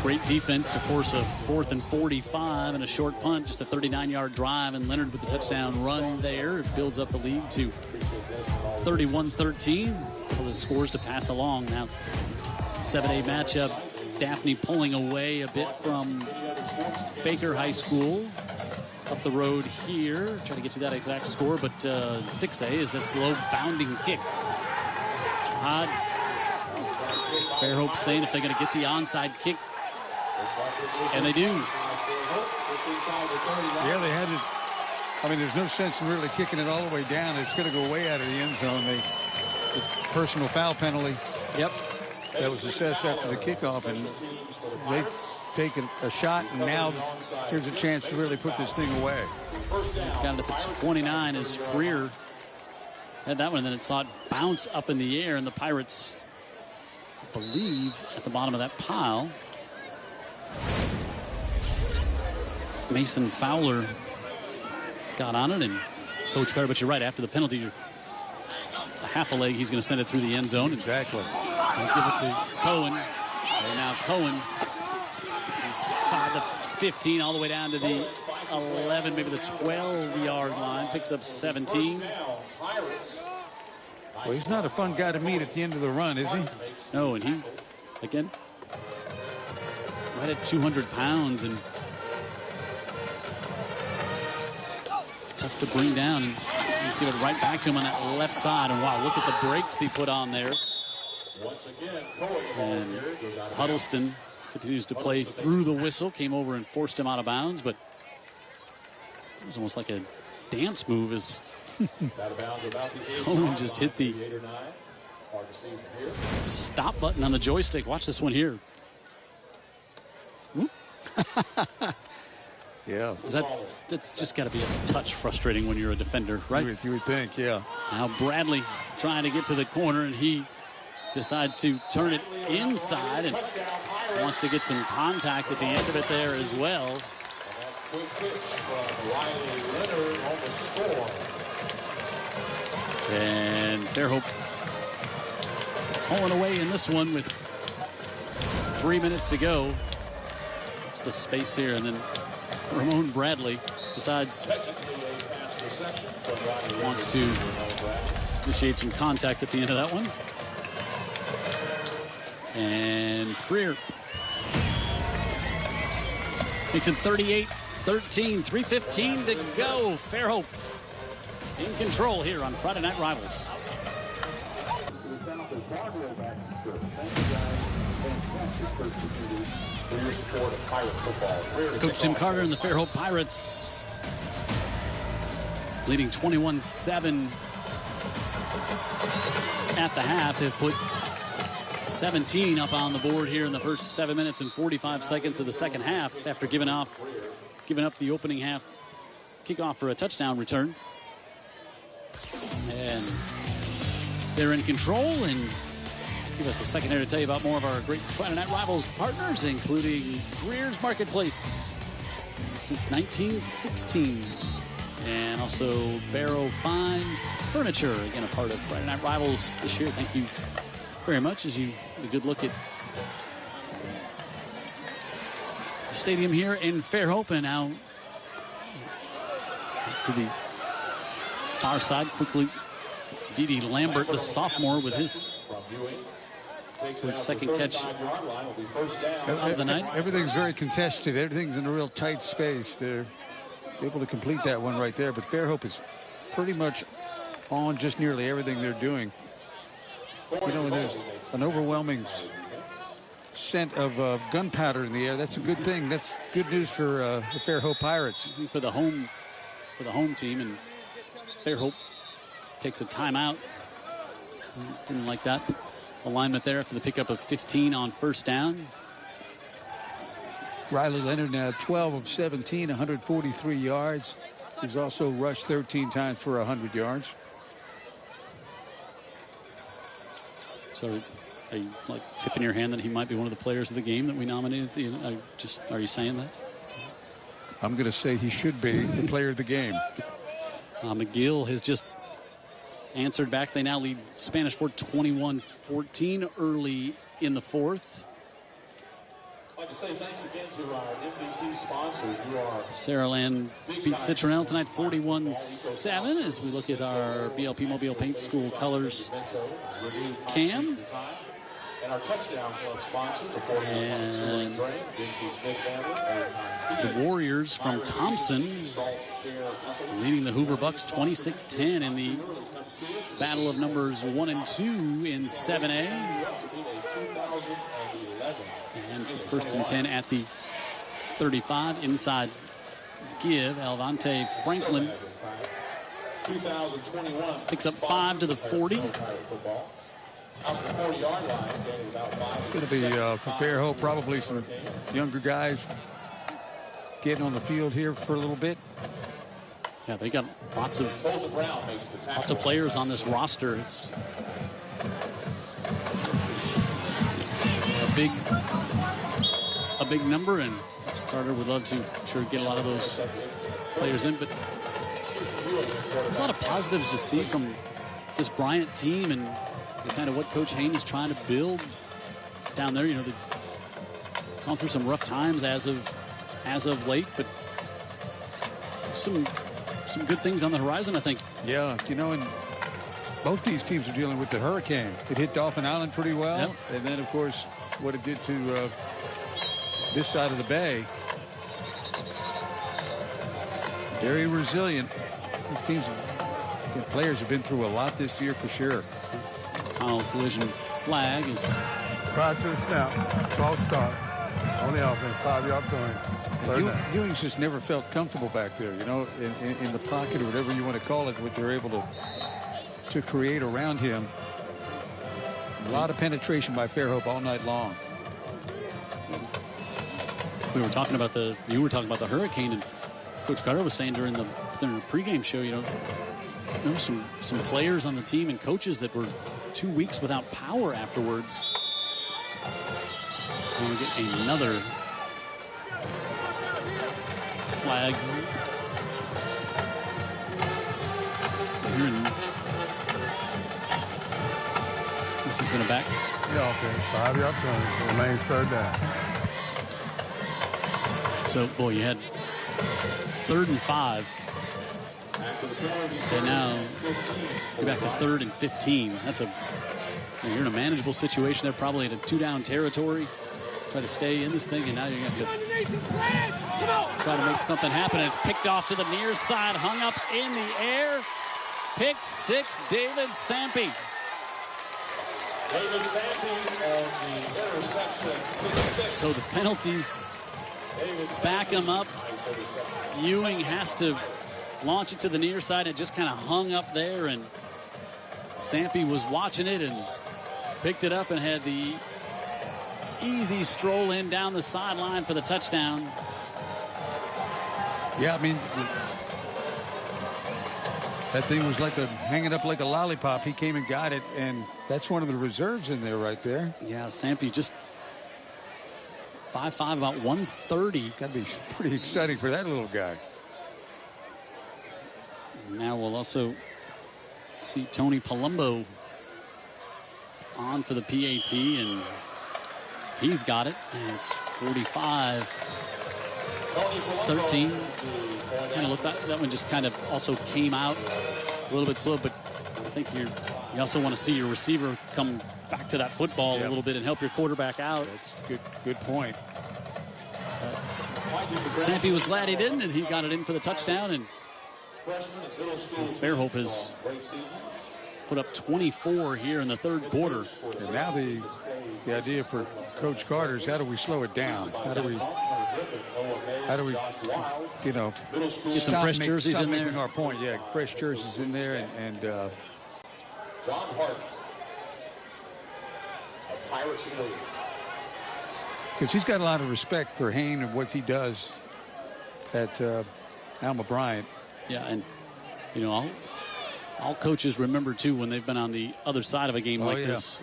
great defense to force a 4th and 45 and a short punt, just a 39-yard drive, and Leonard with the touchdown run there. It builds up the lead to 31-13. For the scores to pass along now. 7A matchup. Daphne pulling away a bit from Baker High School. Up the road here. Trying to get you that exact score, but 6A is this low bounding kick. Todd. Fairhope saying if they're going to get the onside kick. And they do. Yeah, they had it. I mean, there's no sense in really kicking it all the way down. It's going to go way out of the end zone. The personal foul penalty. Yep. that was assessed after the kickoff, and they've taken a shot, and now here's a chance to really put this thing away. Down to the 29 as Freer had that one, and then it saw it bounce up in the air, and the Pirates, I believe, at the bottom of that pile. Mason Fowler got on it, and Coach Carter, but you're right, after the penalty, a half a leg, he's going to send it through the end zone. Exactly. And give it to Cohen. And now Cohen inside the 15 all the way down to the 11, maybe the 12-yard line. Picks up 17. Well, he's not a fun guy to meet at the end of the run, is he? No, and he, again, right at 200 pounds and tough to bring down, and give it right back to him on that left side. And wow, look at the brakes he put on there. And Huddleston continues to play through the whistle, came over and forced him out of bounds, but it was almost like a dance move as Cohen just hit the stop button on the joystick. Watch this one here. Yeah. That's just got to be a touch frustrating when you're a defender, right? You would think, yeah. Now Bradley trying to get to the corner, and he decides to turn it inside and wants to get some contact at the end of it there as well. Quick pitch from Riley Leonard on the score. And Fairhope pulling away in this one with 3 minutes to go. It's the space here, and then Ramon Bradley decides wants to initiate some contact at the end of that one. And Freer makes it 38-13, 3:15 to go. Fairhope in control here on Friday Night Rivals. Coach Tim Carter and the Fairhope Pirates leading 21-7 at the half. Have put 17 up on the board here in the first 7 minutes and 45 seconds of the second half after giving up the opening half kickoff for a touchdown return. And they're in control, and give us a second here to tell you about more of our great Friday Night Rivals partners, including Greer's Marketplace since 1916. And also Barrow Fine Furniture, again, a part of Friday Night Rivals this year. Thank you very much as you get a good look at the stadium here in Fairhope. And now to the far side quickly, Dede Lambert, the sophomore, with his second catch of the night. Everything's very contested. Everything's in a real tight space. They're able to complete that one right there, but Fairhope is pretty much on just nearly everything they're doing. You know, there's an overwhelming scent of gunpowder in the air. That's a good thing. That's good news for the Fairhope Pirates. For the home team, and Fairhope takes a timeout. Didn't like that alignment there after the pickup of 15 on first down. Riley Leonard now 12 of 17, 143 yards. He's also rushed 13 times for 100 yards. So are you like tipping your hand that he might be one of the players of the game that we nominated? Are you saying that? I'm going to say he should be the player of the game. McGill has just answered back. They now lead Spanish Fort 21-14 early in the fourth. I'd like to say thanks again to our MVP sponsors. Saraland beat Citronelle tonight 41-7 as we look at our BLP Mobile Paint School colors cam. And our touchdown club sponsors, and the Warriors from Thompson leading the Hoover Bucks 26-10 in the battle of numbers 1 and 2 in 7A. And first and 10 at the 35. Inside give. Alvante Franklin picks up 5 to the 40. Out the 40-yard line, gaining about 5. It's going to be for Fairhope, probably some younger guys getting on the field here for a little bit. Yeah, they got lots of players on this roster. It's a big number, and Carter would love to, I'm sure, get a lot of those players in. But there's a lot of positives to see from this Bryant team and kind of what Coach Haynes is trying to build down there. You know, they've gone through some rough times as of late, but some good things on the horizon, I think. Yeah, you know, and both these teams are dealing with the hurricane. It hit Dauphin Island pretty well, yep. And then, of course, what it did to this side of the bay. Very resilient. These teams, players have been through a lot this year for sure. Final collision flag is prior to the snap. False start on the offense. 5-yard penalty. Ewing's just never felt comfortable back there, you know, in the pocket or whatever you want to call it, what they're able to create around him. A lot of penetration by Fairhope all night long. You were talking about the hurricane, and Coach Carter was saying during the pregame show, you know, there were some players on the team and coaches that were 2 weeks without power afterwards. And we get another flag here, and this is going to back. Yeah, okay. 5-yard penalty. Remains third down. So, boy, you had 3rd and 5. And now you're back to 3rd and 15. You're in a manageable situation. They're probably in a 2-down territory. Try to stay in this thing, and now you're going to have to try to make something happen. And it's picked off to the near side, hung up in the air. Pick 6, David Sampe. David Sampe on the interception. So the penalties back him up. Ewing has to launch it to the near side. It just kind of hung up there, and Sampe was watching it and picked it up and had the easy stroll in down the sideline for the touchdown. Yeah, I mean, that thing was like hanging up like a lollipop. He came and got it, and that's one of the reserves in there right there. Yeah, Sampe just 5'5", about 130. Got to be pretty exciting for that little guy. Now we'll also see Tony Palumbo on for the PAT, and he's got it. And it's 45-13. Kind of look, that one just kind of also came out a little bit slow, but I think you also want to see your receiver come back to that football a little bit and help your quarterback out. That's good point. Sampe was glad he didn't, and he got it in for the touchdown. And Fairhope has put up 24 here in the third quarter. And now the idea for Coach Carter is, how do we slow it down? How do we you know, get some fresh jerseys in there? Our point, yeah, fresh jerseys in there, and John Hart, Pirates in the lead. Because he's got a lot of respect for Haynes and what he does at Alma Bryant. Yeah, and you know, all coaches remember too when they've been on the other side of a game like this.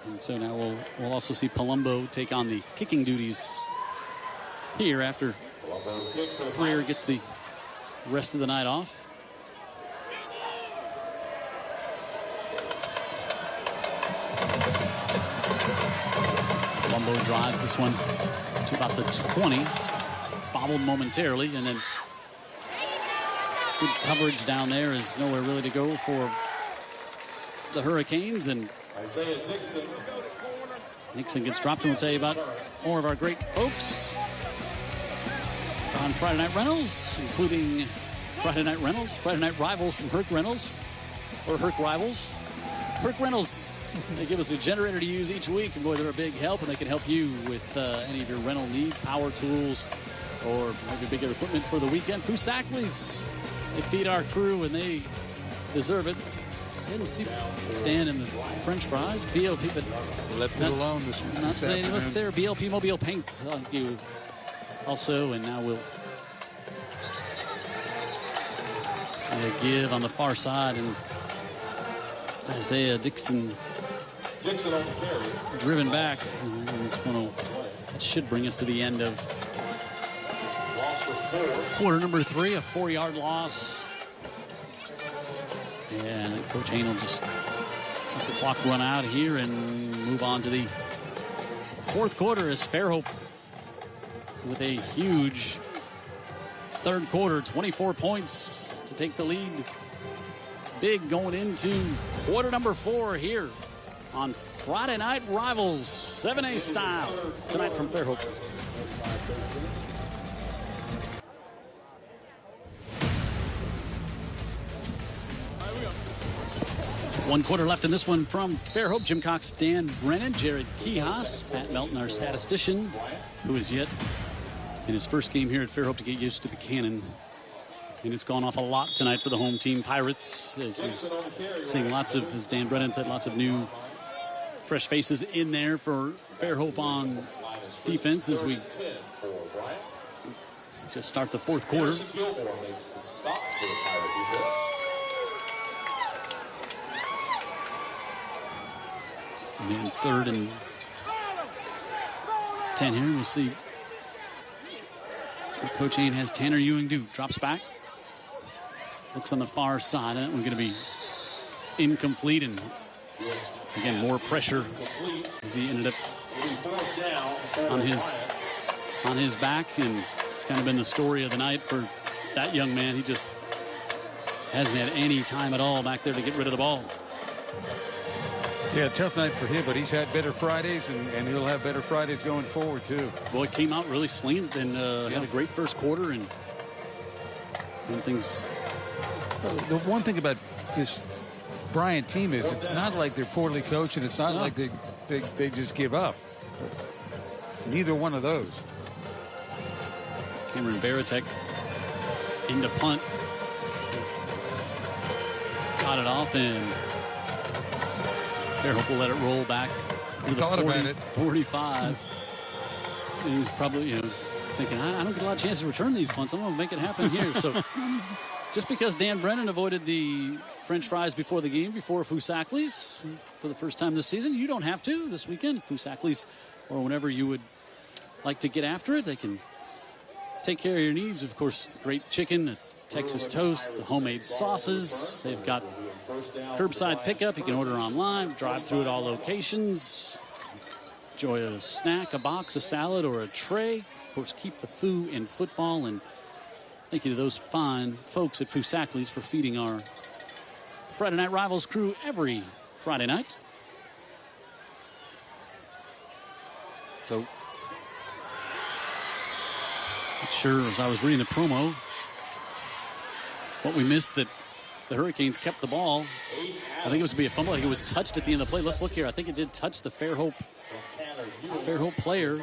And so now we'll also see Palumbo take on the kicking duties here after Freer gets the rest of the night off. Palumbo drives this one to about the 20. It's bobbled momentarily, and then good coverage down there. Is nowhere really to go for the Hurricanes, and Isaiah Nixon gets dropped, and we'll tell you about more of our great folks on Friday Night Rentals, including Friday Night Rivals from Herc Rentals, or Herc Rivals. Herc Rentals, they give us a generator to use each week, and boy, they're a big help, and they can help you with any of your rental needs, power tools, or maybe bigger equipment for the weekend. Fusakli's, they feed our crew, and they deserve it. Didn't see Dan in the French fries. BOP, but left it alone this Not saying he wasn't there. BLP Mobile Paint. Thank you. Also, and now we'll see a give on the far side, and Isaiah Dixon on the carry. driven back. And this one should bring us to the end of quarter number 3, a 4-yard loss. And Coach Hain will just let the clock run out here and move on to the fourth quarter as Fairhope with a huge third quarter, 24 points to take the lead. Big going into quarter number 4 here on Friday Night Rivals, 7A style, tonight from Fairhope. One quarter left in this one from Fairhope. Jim Cox, Dan Brennan, Jared Kihas, Pat Melton, our statistician, who is yet in his first game here at Fairhope to get used to the cannon. And it's gone off a lot tonight for the home team Pirates. As we're seeing lots of, as Dan Brennan said, lots of new fresh faces in there for Fairhope on defense as we just start the fourth quarter. And then 3rd and 10 here. We'll see what Coach Hain has Tanner Ewing do. Drops back. Looks on the far side. That one's going to be incomplete. And again, more pressure as he ended up on his back. And it's kind of been the story of the night for that young man. He just hasn't had any time at all back there to get rid of the ball. Yeah, tough night for him, but he's had better Fridays, and he'll have better Fridays going forward, too. Well, it came out really slinging and had a great first quarter, and things... The one thing about this Bryant team is it's not like they're poorly coached, and it's not like they just give up. Neither one of those. Cameron Baratek into punt. Got it off, and Fairhope will let it roll back to the 45. He was probably, thinking, I don't get a lot of chances to return these punts. I'm going to make it happen here. So just because Dan Brennan avoided the French fries before the game, before Fusakli's for the first time this season, you don't have to this weekend. Fusakli's, or whenever you would like to get after it, they can take care of your needs. Of course, great chicken, Texas toast, the homemade sauces. They've got curbside pickup. You can order online, drive through at all locations. Enjoy a snack, a box, a salad, or a tray. Of course, keep the foo in football. And thank you to those fine folks at Fusakli's for feeding our Friday Night Rivals crew every Friday night. So, not sure, as I was reading the promo, what we missed that the Hurricanes kept the ball. I think it was to be a fumble. I think it was touched at the end of the play. Let's look here. I think it did touch the Fairhope player.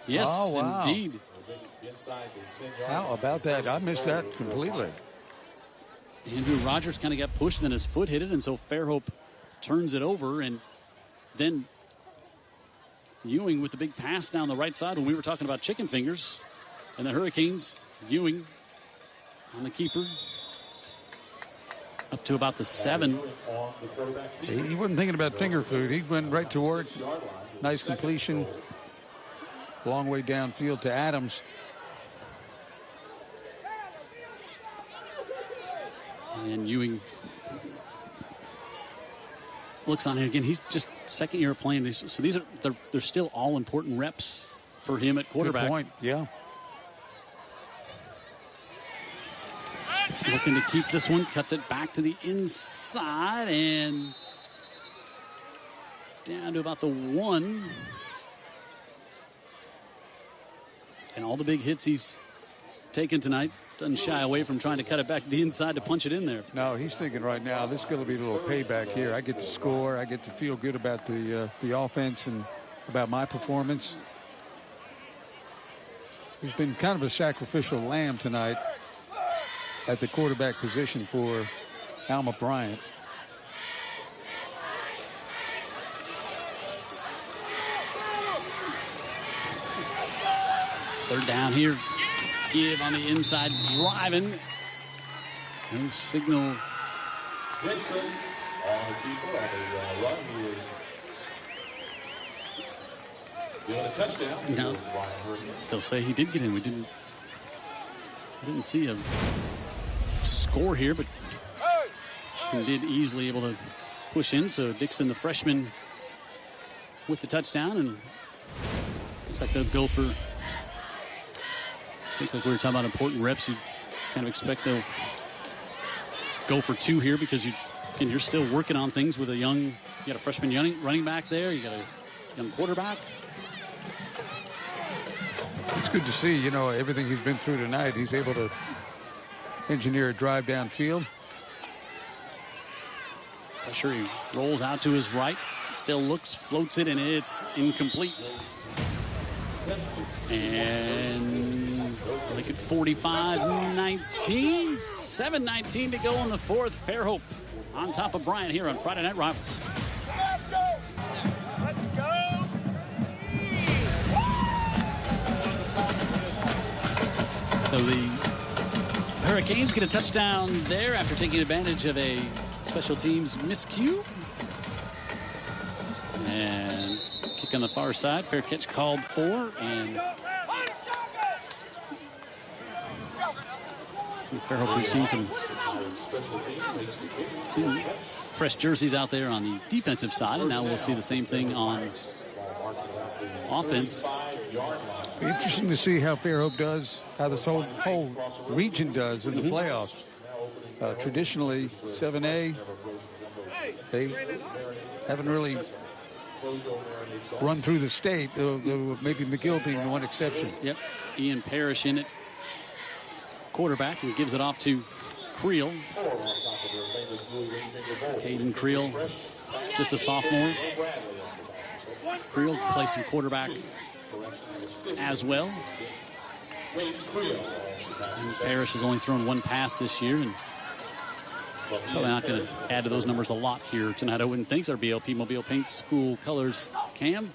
Yes, oh, wow. Indeed. How about that? I missed that completely. Andrew Rogers kind of got pushed, then his foot hit it, and so Fairhope turns it over. And then Ewing with the big pass down the right side when we were talking about chicken fingers. And the Hurricanes, Ewing on the keeper. Up to about the 7. He wasn't thinking about finger food. He went right to work. Nice completion. Long way downfield to Adams. And Ewing looks on it again. He's just second year playing these. So these are they're still all important reps for him at quarterback. Good point. Yeah. Looking to keep this one, cuts it back to the inside and down to about the 1. And all the big hits he's taken tonight, doesn't shy away from trying to cut it back to the inside to punch it in there. No, he's thinking right now, this is going to be a little payback here. I get to score. I get to feel good about the offense and about my performance. He's been kind of a sacrificial lamb tonight. at the quarterback position for Alma Bryant. Third down here. Give on the inside, driving. No signal. Dixon on the keeper on the run. He is doing a touchdown. No. They'll say he did get in. We didn't see a score here, but he did easily able to push in. So Dixon, the freshman, with the touchdown, and looks like they'll go for. I think like we were talking about important reps, you kind of expect they'll go for 2 here because you're still working on things with you got a freshman running back there, you got a young quarterback. It's good to see, everything he's been through tonight. He's able to engineer a drive downfield. Sure, he rolls out to his right, still looks, floats it, and it's incomplete. And make it 45-19, 7:19 to go in the fourth. Fairhope on top of Bryant here on Friday Night Rivals. Let's go. So the Hurricanes get a touchdown there after taking advantage of a special teams miscue. And kick on the far side. Fair catch called for. And Fairhope, we've seen some fresh jerseys out there on the defensive side, and now we'll see the same thing on offense. Be interesting to see how Fairhope does, how this whole region does in the playoffs. Traditionally, 7A, they haven't really run through the state. Maybe McGill being the one exception. Yep, Ian Parrish in it. Quarterback, and gives it off to Creel. Caden Creel, just a sophomore. Creel plays some quarterback as well. And Parrish has only thrown 1 pass this year, and probably not going to add to those numbers a lot here tonight, I wouldn't think. Our BLP Mobile Paint School colors cam.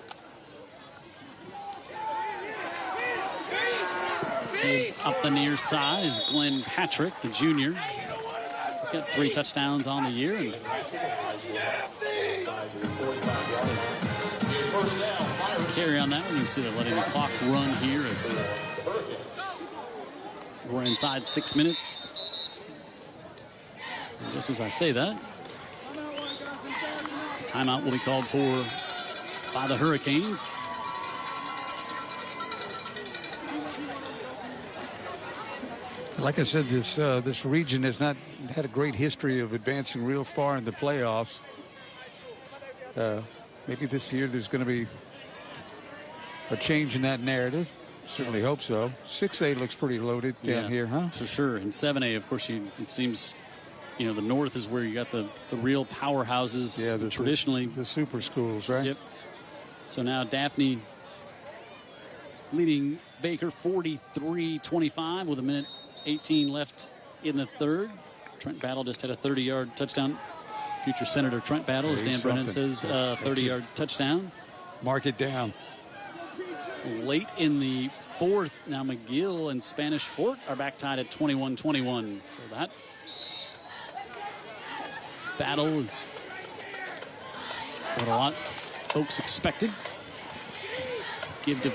Up the near side is Glenn Patrick, the junior. He's got 3 touchdowns on the year. And carry on that one. You can see they're letting the clock run here as we're inside 6 minutes. And just as I say that, timeout will be called for by the Hurricanes. Like I said, this region has not had a great history of advancing real far in the playoffs. Maybe this year there's going to be a change in that narrative. Certainly hope so. 6A looks pretty loaded down here, huh? For sure. And 7A, of course, it seems, the north is where you got the real powerhouses. Yeah, traditionally. The super schools, right? Yep. So now Daphne leading Baker 43-25 with 1:18 left in the third. Trent Battle just had a 30-yard touchdown. Future Senator Trent Battle, as Dan Brennan says, 30-yard touchdown. Mark it down. Late in the fourth, now McGill and Spanish Fort are back tied at 21-21. So that battle is what a lot of folks expected. Give to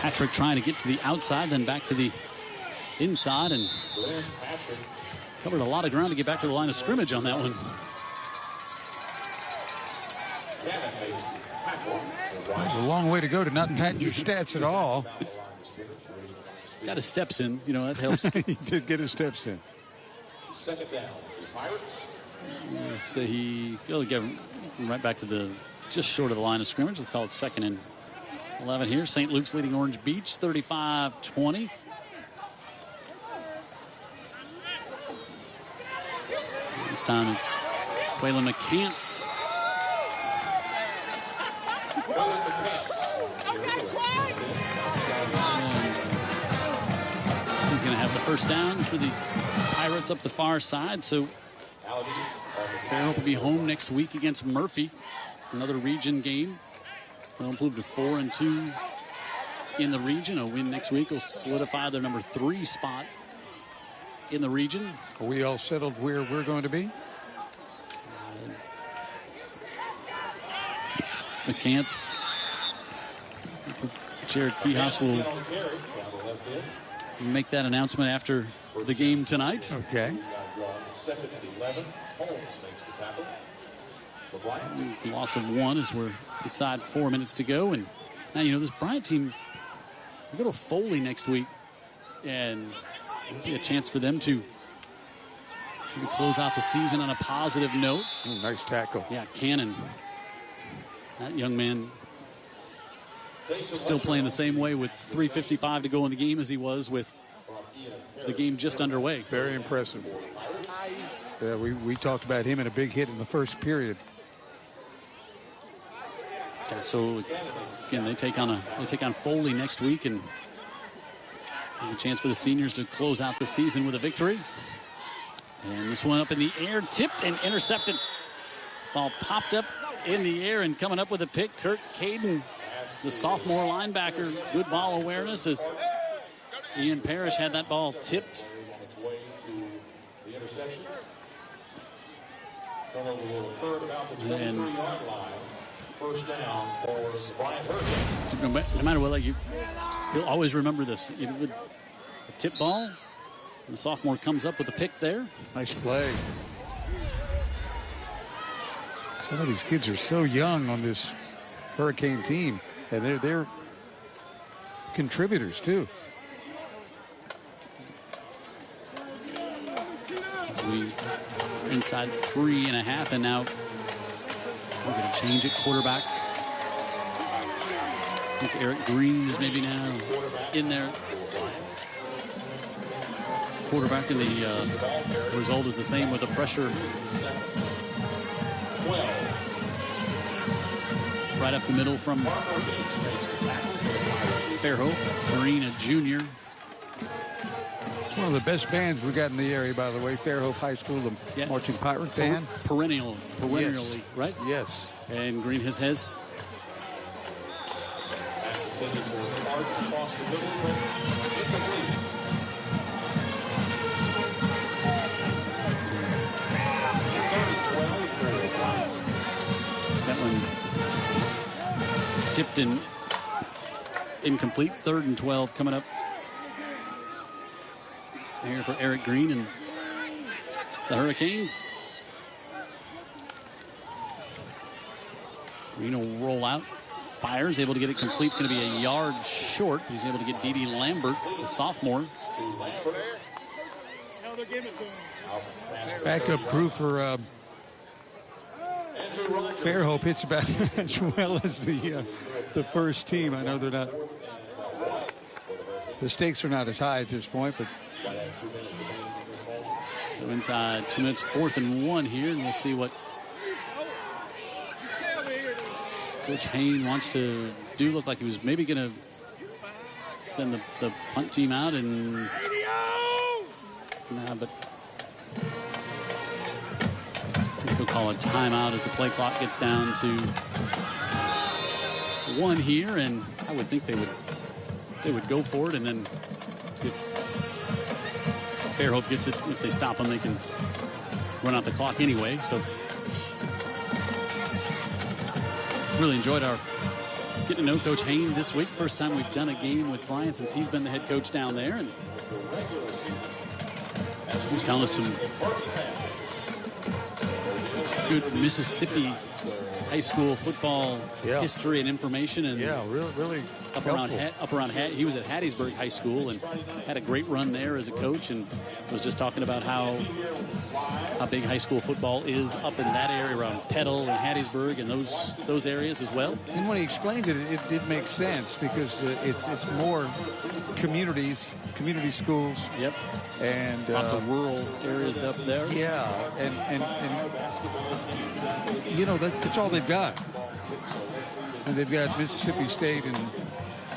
Patrick trying to get to the outside, then back to the inside, and covered a lot of ground to get back to the line of scrimmage on that one. There's a long way to go to not pat your stats at all. Got his steps in, that helps. He did get his steps in. Second down, Pirates. So he'll get right back to just short of the line of scrimmage. We'll call it 2nd and 11 here. St. Luke's leading Orange Beach 35-20. This time it's Quaylen McCants. the first down for the Pirates up the far side. So Fairhope will be home next week against Murphy. Another region game. They'll improve to 4-2 in the region. A win next week will solidify their number 3 spot in the region. Are we all settled where we're going to be? The Cants. Jared Kihas will make that announcement after the game tonight. Okay. Second and 11. Holmes makes the tackle. The loss of 1 as we're inside 4 minutes to go. And now, you know, this Bryant team, we'll go to Foley next week. And it'll be a chance for them to maybe close out the season on a positive note. Oh, nice tackle. Yeah, Cannon. That young man still playing the same way with 3:55 to go in the game as he was with the game just underway. Very impressive. Yeah, we talked about him in a big hit in the first period. Yeah, so again, they take on Foley next week, and a chance for the seniors to close out the season with a victory. And this one up in the air, tipped and intercepted. Ball popped up in the air and coming up with a pick. Kurt Caden, the sophomore linebacker, good ball awareness as Ian Parrish had that ball tipped. And first down for Bryant Hurricane. No matter what, you'll always remember this. You know, a tip ball, and the sophomore comes up with a pick there. Nice play. Some of these kids are so young on this Hurricane team, and they're contributors too. As we are inside 3.5, and now we're going to change it. Quarterback. I think Eric Green is maybe now in there. Quarterback, and the result is the same with the pressure. Right up the middle from Fairhope. Green, a junior. It's one of the best bands we got in the area, by the way. Fairhope High School, the Marching Pirate band. Perennially, yes. Right? Yes. And Green has Pass intended for Clark across the middle, but incomplete. That one tipped and incomplete. 3rd and 12 coming up here for Eric Green and the Hurricanes. Green will roll out. Fires, able to get it complete. It's going to be a yard short. He's able to get D.D. Lambert, the sophomore. Backup crew for Fairhope hits about as well as the first team. I know they're not. The stakes are not as high at this point, but. So inside 2 minutes, 4th and 1 here, and we'll see what Coach Hain wants to do. Look like he was maybe going to send the punt team out, and but he'll call a timeout as the play clock gets down to 1 here, and I would think they would go for it, and then if Fairhope gets it, if they stop them, they can run out the clock anyway. So really enjoyed our getting to know Coach Hain this week. First time we've done a game with Bryant since he's been the head coach down there, and he's telling us some good Mississippi high school football history and information. And really up around he was at Hattiesburg High School and had a great run there as a coach, and was just talking about how big high school football is up in that area around Petal and Hattiesburg and those areas as well. And when he explained it, it did make sense because it's more community schools. Yep. And lots of rural areas up there. Yeah, and you know that's all they've got. And they've got Mississippi State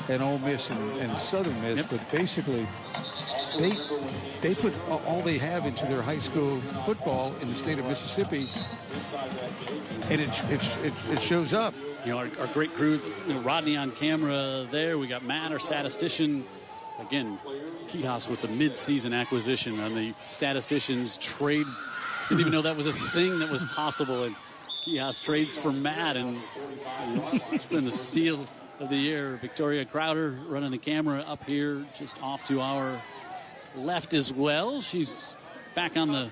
and Ole Miss and Southern Miss, but basically they put all they have into their high school football in the state of Mississippi, and it shows up. You know, our great crew, Rodney on camera there. We got Matt, our statistician. Again, Kihos with the mid-season acquisition on the statisticians trade. Didn't even know that was a thing that was possible. And Kihos trades for Matt, and it's been the steal of the year. Victoria Crowder running the camera up here, just off to our left as well. She's back on the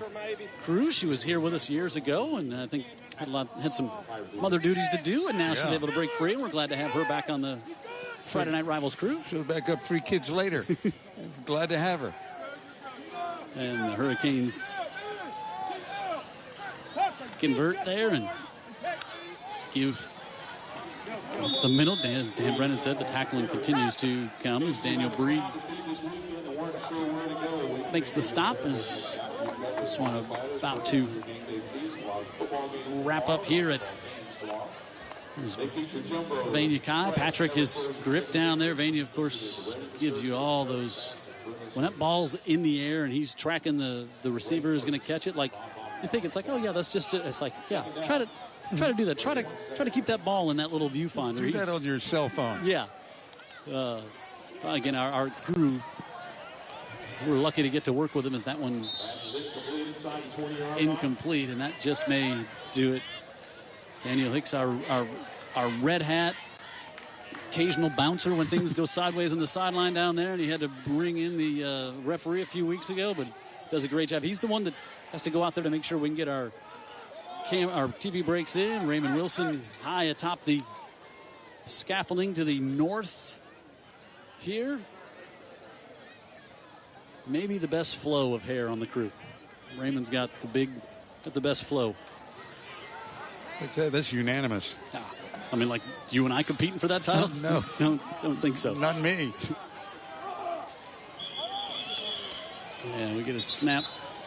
crew. She was here with us years ago, and I think had some mother duties to do, and now she's able to break free, and we're glad to have her back on the Friday Night Rivals crew. She'll back up 3 kids later. Glad to have her. And the Hurricanes convert there and give the middle. As Dan Brennan said, the tackling continues to come as Daniel Breed makes the stop. As this one about to wrap up here at Vania Kai. Patrick is gripped down there. Vania, of course, gives you all those. When that ball's in the air and he's tracking the receiver is going to catch it, like you think it's like, oh yeah, that's just it. It's like, yeah, try to do that. Try to keep that ball in that little viewfinder. Do that on your cell phone. Yeah. Again, our crew, we're lucky to get to work with him as that one incomplete, and that just may do it. Daniel Hicks, our red hat, occasional bouncer when things go sideways on the sideline down there, and he had to bring in the referee a few weeks ago, but does a great job. He's the one that has to go out there to make sure we can get our TV breaks in. Raymond Wilson high atop the scaffolding to the north here. Maybe the best flow of hair on the crew. Raymond's got the best flow. That's unanimous. I mean, like you and I competing for that title? No. Don't think so. Not me. Yeah, we get a snap,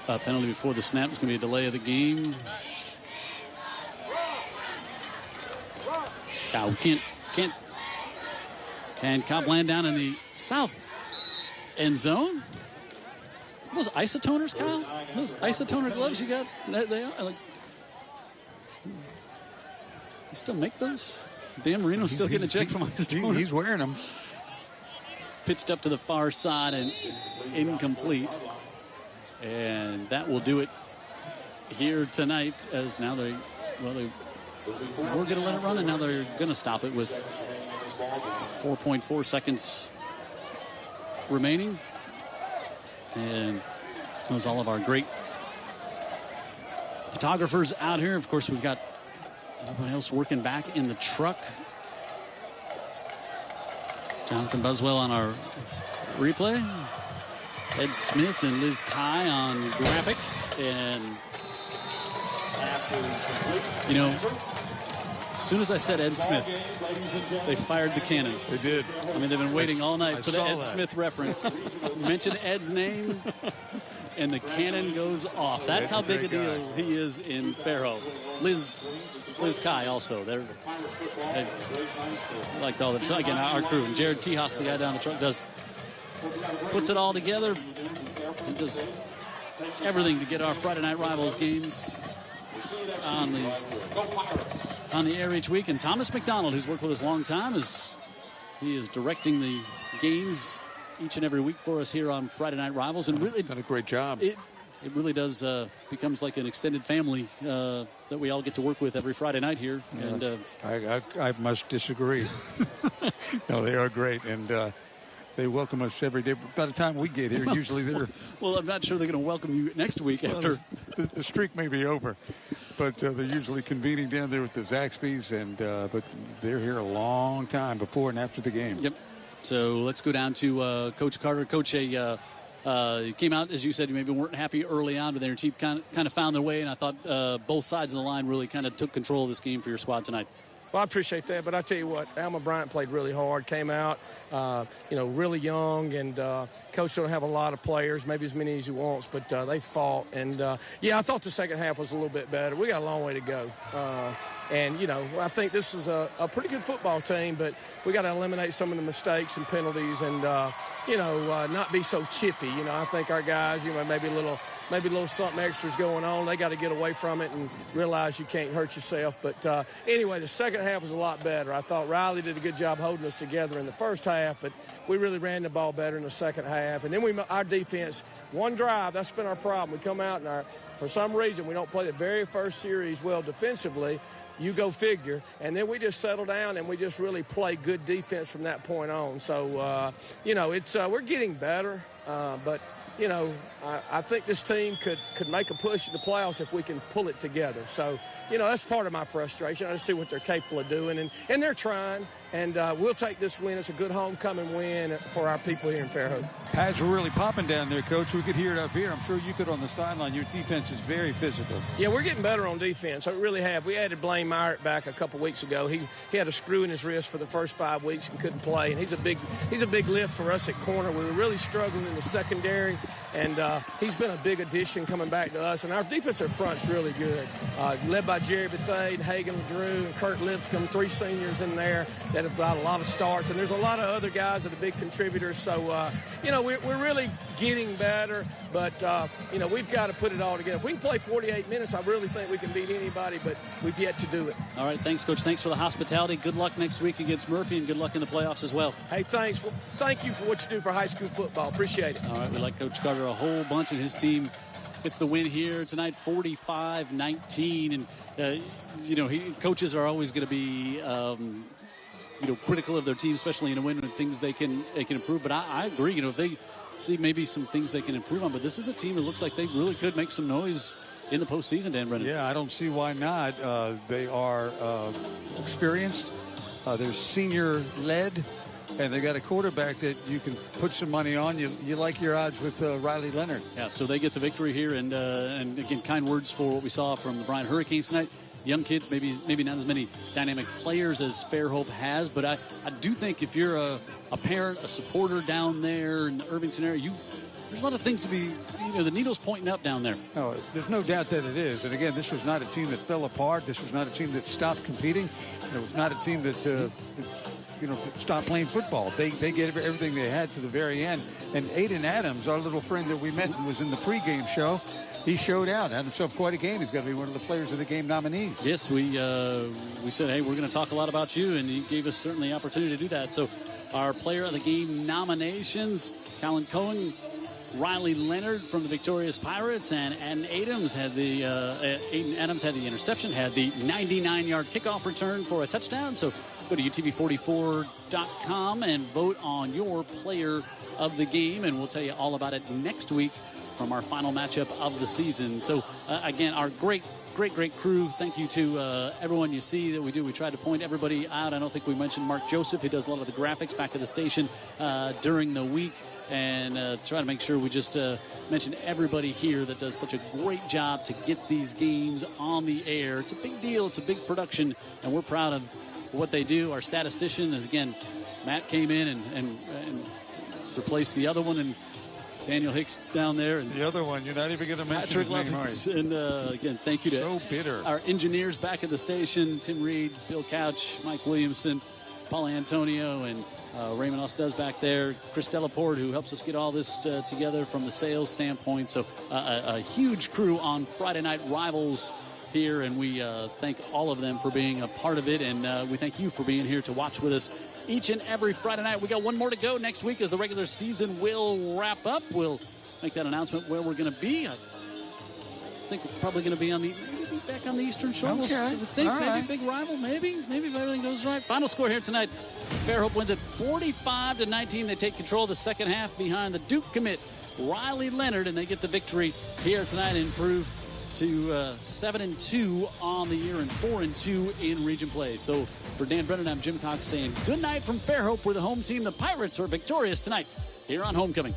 penalty before the snap. It's going to be a delay of the game. We can't. And Copland down in the south end zone. Those isotoners, Kyle? Those isotoner gloves you got? They are like. You still make those? Dan Marino's still getting a check from isotoner. He's wearing them. Pitched up to the far side and incomplete. And that will do it here tonight, as now they were going to let it run, and now they're going to stop it with 4.4 seconds remaining. And those all of our great photographers out here. Of course, we've got everybody else working back in the truck. Jonathan Buswell on our replay. Ed Smith and Liz Kai on graphics. And, you know, as soon as I said Ed Smith, they fired the cannon. They did. I mean, they've been waiting all night for the Ed Smith reference. Mention Ed's name, and the cannon goes off. That's how big a deal he is in Fairhope. Liz Kai also. They liked all them. So again, our crew, and Jared Kihos, the guy down the truck, puts it all together and does everything to get our Friday Night Rivals games on the air each week. And Thomas McDonald, who's worked with us a long time, he is directing the games each and every week for us here on Friday Night Rivals, and really done a great job. It really does becomes like an extended family that we all get to work with every Friday night here. And I must disagree. No, they are great, and they welcome us every day. By the time we get here, usually they're... Well, I'm not sure they're going to welcome you next week after... The streak may be over, but they're usually convening down there with the Zaxby's, and but they're here a long time before and after the game. Yep. So let's go down to Coach Carter. Coach, you came out, as you said, you maybe weren't happy early on, but their team kind of found their way, and I thought both sides of the line really kind of took control of this game for your squad tonight. Well, I appreciate that, but I tell you what, Alma Bryant played really hard, came out, really young, and Coach don't have a lot of players, maybe as many as he wants, but they fought. And, I thought the second half was a little bit better. We got a long way to go. And, you know, I think this is a pretty good football team, but we got to eliminate some of the mistakes and penalties and, you know, not be so chippy. You know, I think our guys, you know, maybe a little something extra's going on. They got to get away from it and realize you can't hurt yourself. But anyway, the second half was a lot better. I thought Riley did a good job holding us together in the first half, but we really ran the ball better in the second half. And then our defense, one drive, that's been our problem. We come out and for some reason we don't play the very first series well defensively. You go figure. And then we just settle down and we just really play good defense from that point on. So, you know, it's we're getting better, but you know, I think this team could make a push in the playoffs if we can pull it together. So, you know, that's part of my frustration. I just see what they're capable of doing, and they're trying. And we'll take this win. It's a good homecoming win for our people here in Fairhope. Pads were really popping down there, Coach. We could hear it up here. I'm sure you could on the sideline. Your defense is very physical. Yeah, we're getting better on defense. We really have. We added Blaine Myrick back a couple weeks ago. He had a screw in his wrist for the first 5 weeks and couldn't play. And he's a big lift for us at corner. We were really struggling in the secondary, and he's been a big addition coming back to us. And our defensive front's really good, led by Jerry Bethade, Hagan LeDrew, and Kurt Lipscomb, 3 seniors in there that have got a lot of starts. And there's a lot of other guys that are big contributors. So, you know, we're really getting better, but, you know, we've got to put it all together. If we can play 48 minutes, I really think we can beat anybody, but we've yet to do it. All right, thanks, Coach. Thanks for the hospitality. Good luck next week against Murphy, and good luck in the playoffs as well. Hey, thanks. Well, thank you for what you do for high school football. Appreciate it. All right, we like Coach Carter a whole bunch, and his team gets the win here tonight, 45-19. And, you know, coaches are always going to be you know, critical of their team, especially in a win, and things they can improve. But I agree, you know, if they see maybe some things they can improve on. But this is a team that looks like they really could make some noise in the postseason, Dan Brennan. Yeah, I don't see why not. They are experienced. They're senior-led, and they got a quarterback that you can put some money on. You like your odds with Riley Leonard. Yeah, so they get the victory here, and again, kind words for what we saw from the Bryant Hurricanes tonight. Young kids, maybe not as many dynamic players as Fairhope has, but I do think if you're a parent, a supporter down there in the Irvington area, there's a lot of things to be, you know, the needle's pointing up down there. Oh, there's no doubt that it is. And again, this was not a team that fell apart. This was not a team that stopped competing. It was not a team that, you know, stopped playing football. They gave everything they had to the very end. And Aiden Adams, our little friend that we met and was in the pregame show, he showed out, had himself quite a game. He's going to be one of the players of the game nominees. Yes, we said, hey, we're going to talk a lot about you, and he gave us certainly the opportunity to do that. So our player of the game nominations, Colin Cohen, Riley Leonard from the victorious Pirates, and Aiden Adams had the interception, had the 99-yard kickoff return for a touchdown. So go to UTV44.com and vote on your player of the game, and we'll tell you all about it next week from our final matchup of the season. So, again, our great crew. Thank you to everyone you see that we do. We try to point everybody out. I don't think we mentioned Mark Joseph, who does a lot of the graphics back at the station during the week, and try to make sure we just mention everybody here that does such a great job to get these games on the air. It's a big deal. It's a big production, and we're proud of what they do. Our statistician is, again, Matt came in and replaced the other one, and Daniel Hicks down there. And the other one, you're not even going to mention his name, are you? And again, thank you to so bitter. Our engineers back at the station, Tim Reed, Bill Couch, Mike Williamson, Paul Antonio, and Raymond Ostez back there, Chris Delaporte, who helps us get all this together from the sales standpoint. So a huge crew on Friday Night Rivals here, and we thank all of them for being a part of it, and we thank you for being here to watch with us each and every Friday night. We got one more to go next week as the regular season will wrap up. We'll make that announcement where we're going to be. I think we're probably going to be back on the Eastern Shore. Okay. We'll think all maybe right. big rival, maybe if everything goes right. Final score here tonight: Fairhope wins at 45-19. They take control of the second half behind the Duke commit Riley Leonard, and they get the victory here tonight and improve to 7-2 on the year and 4-2 in region play. So for Dan Brennan, I'm Jim Cox saying good night from Fairhope. We're the home team. The Pirates are victorious tonight here on Homecoming.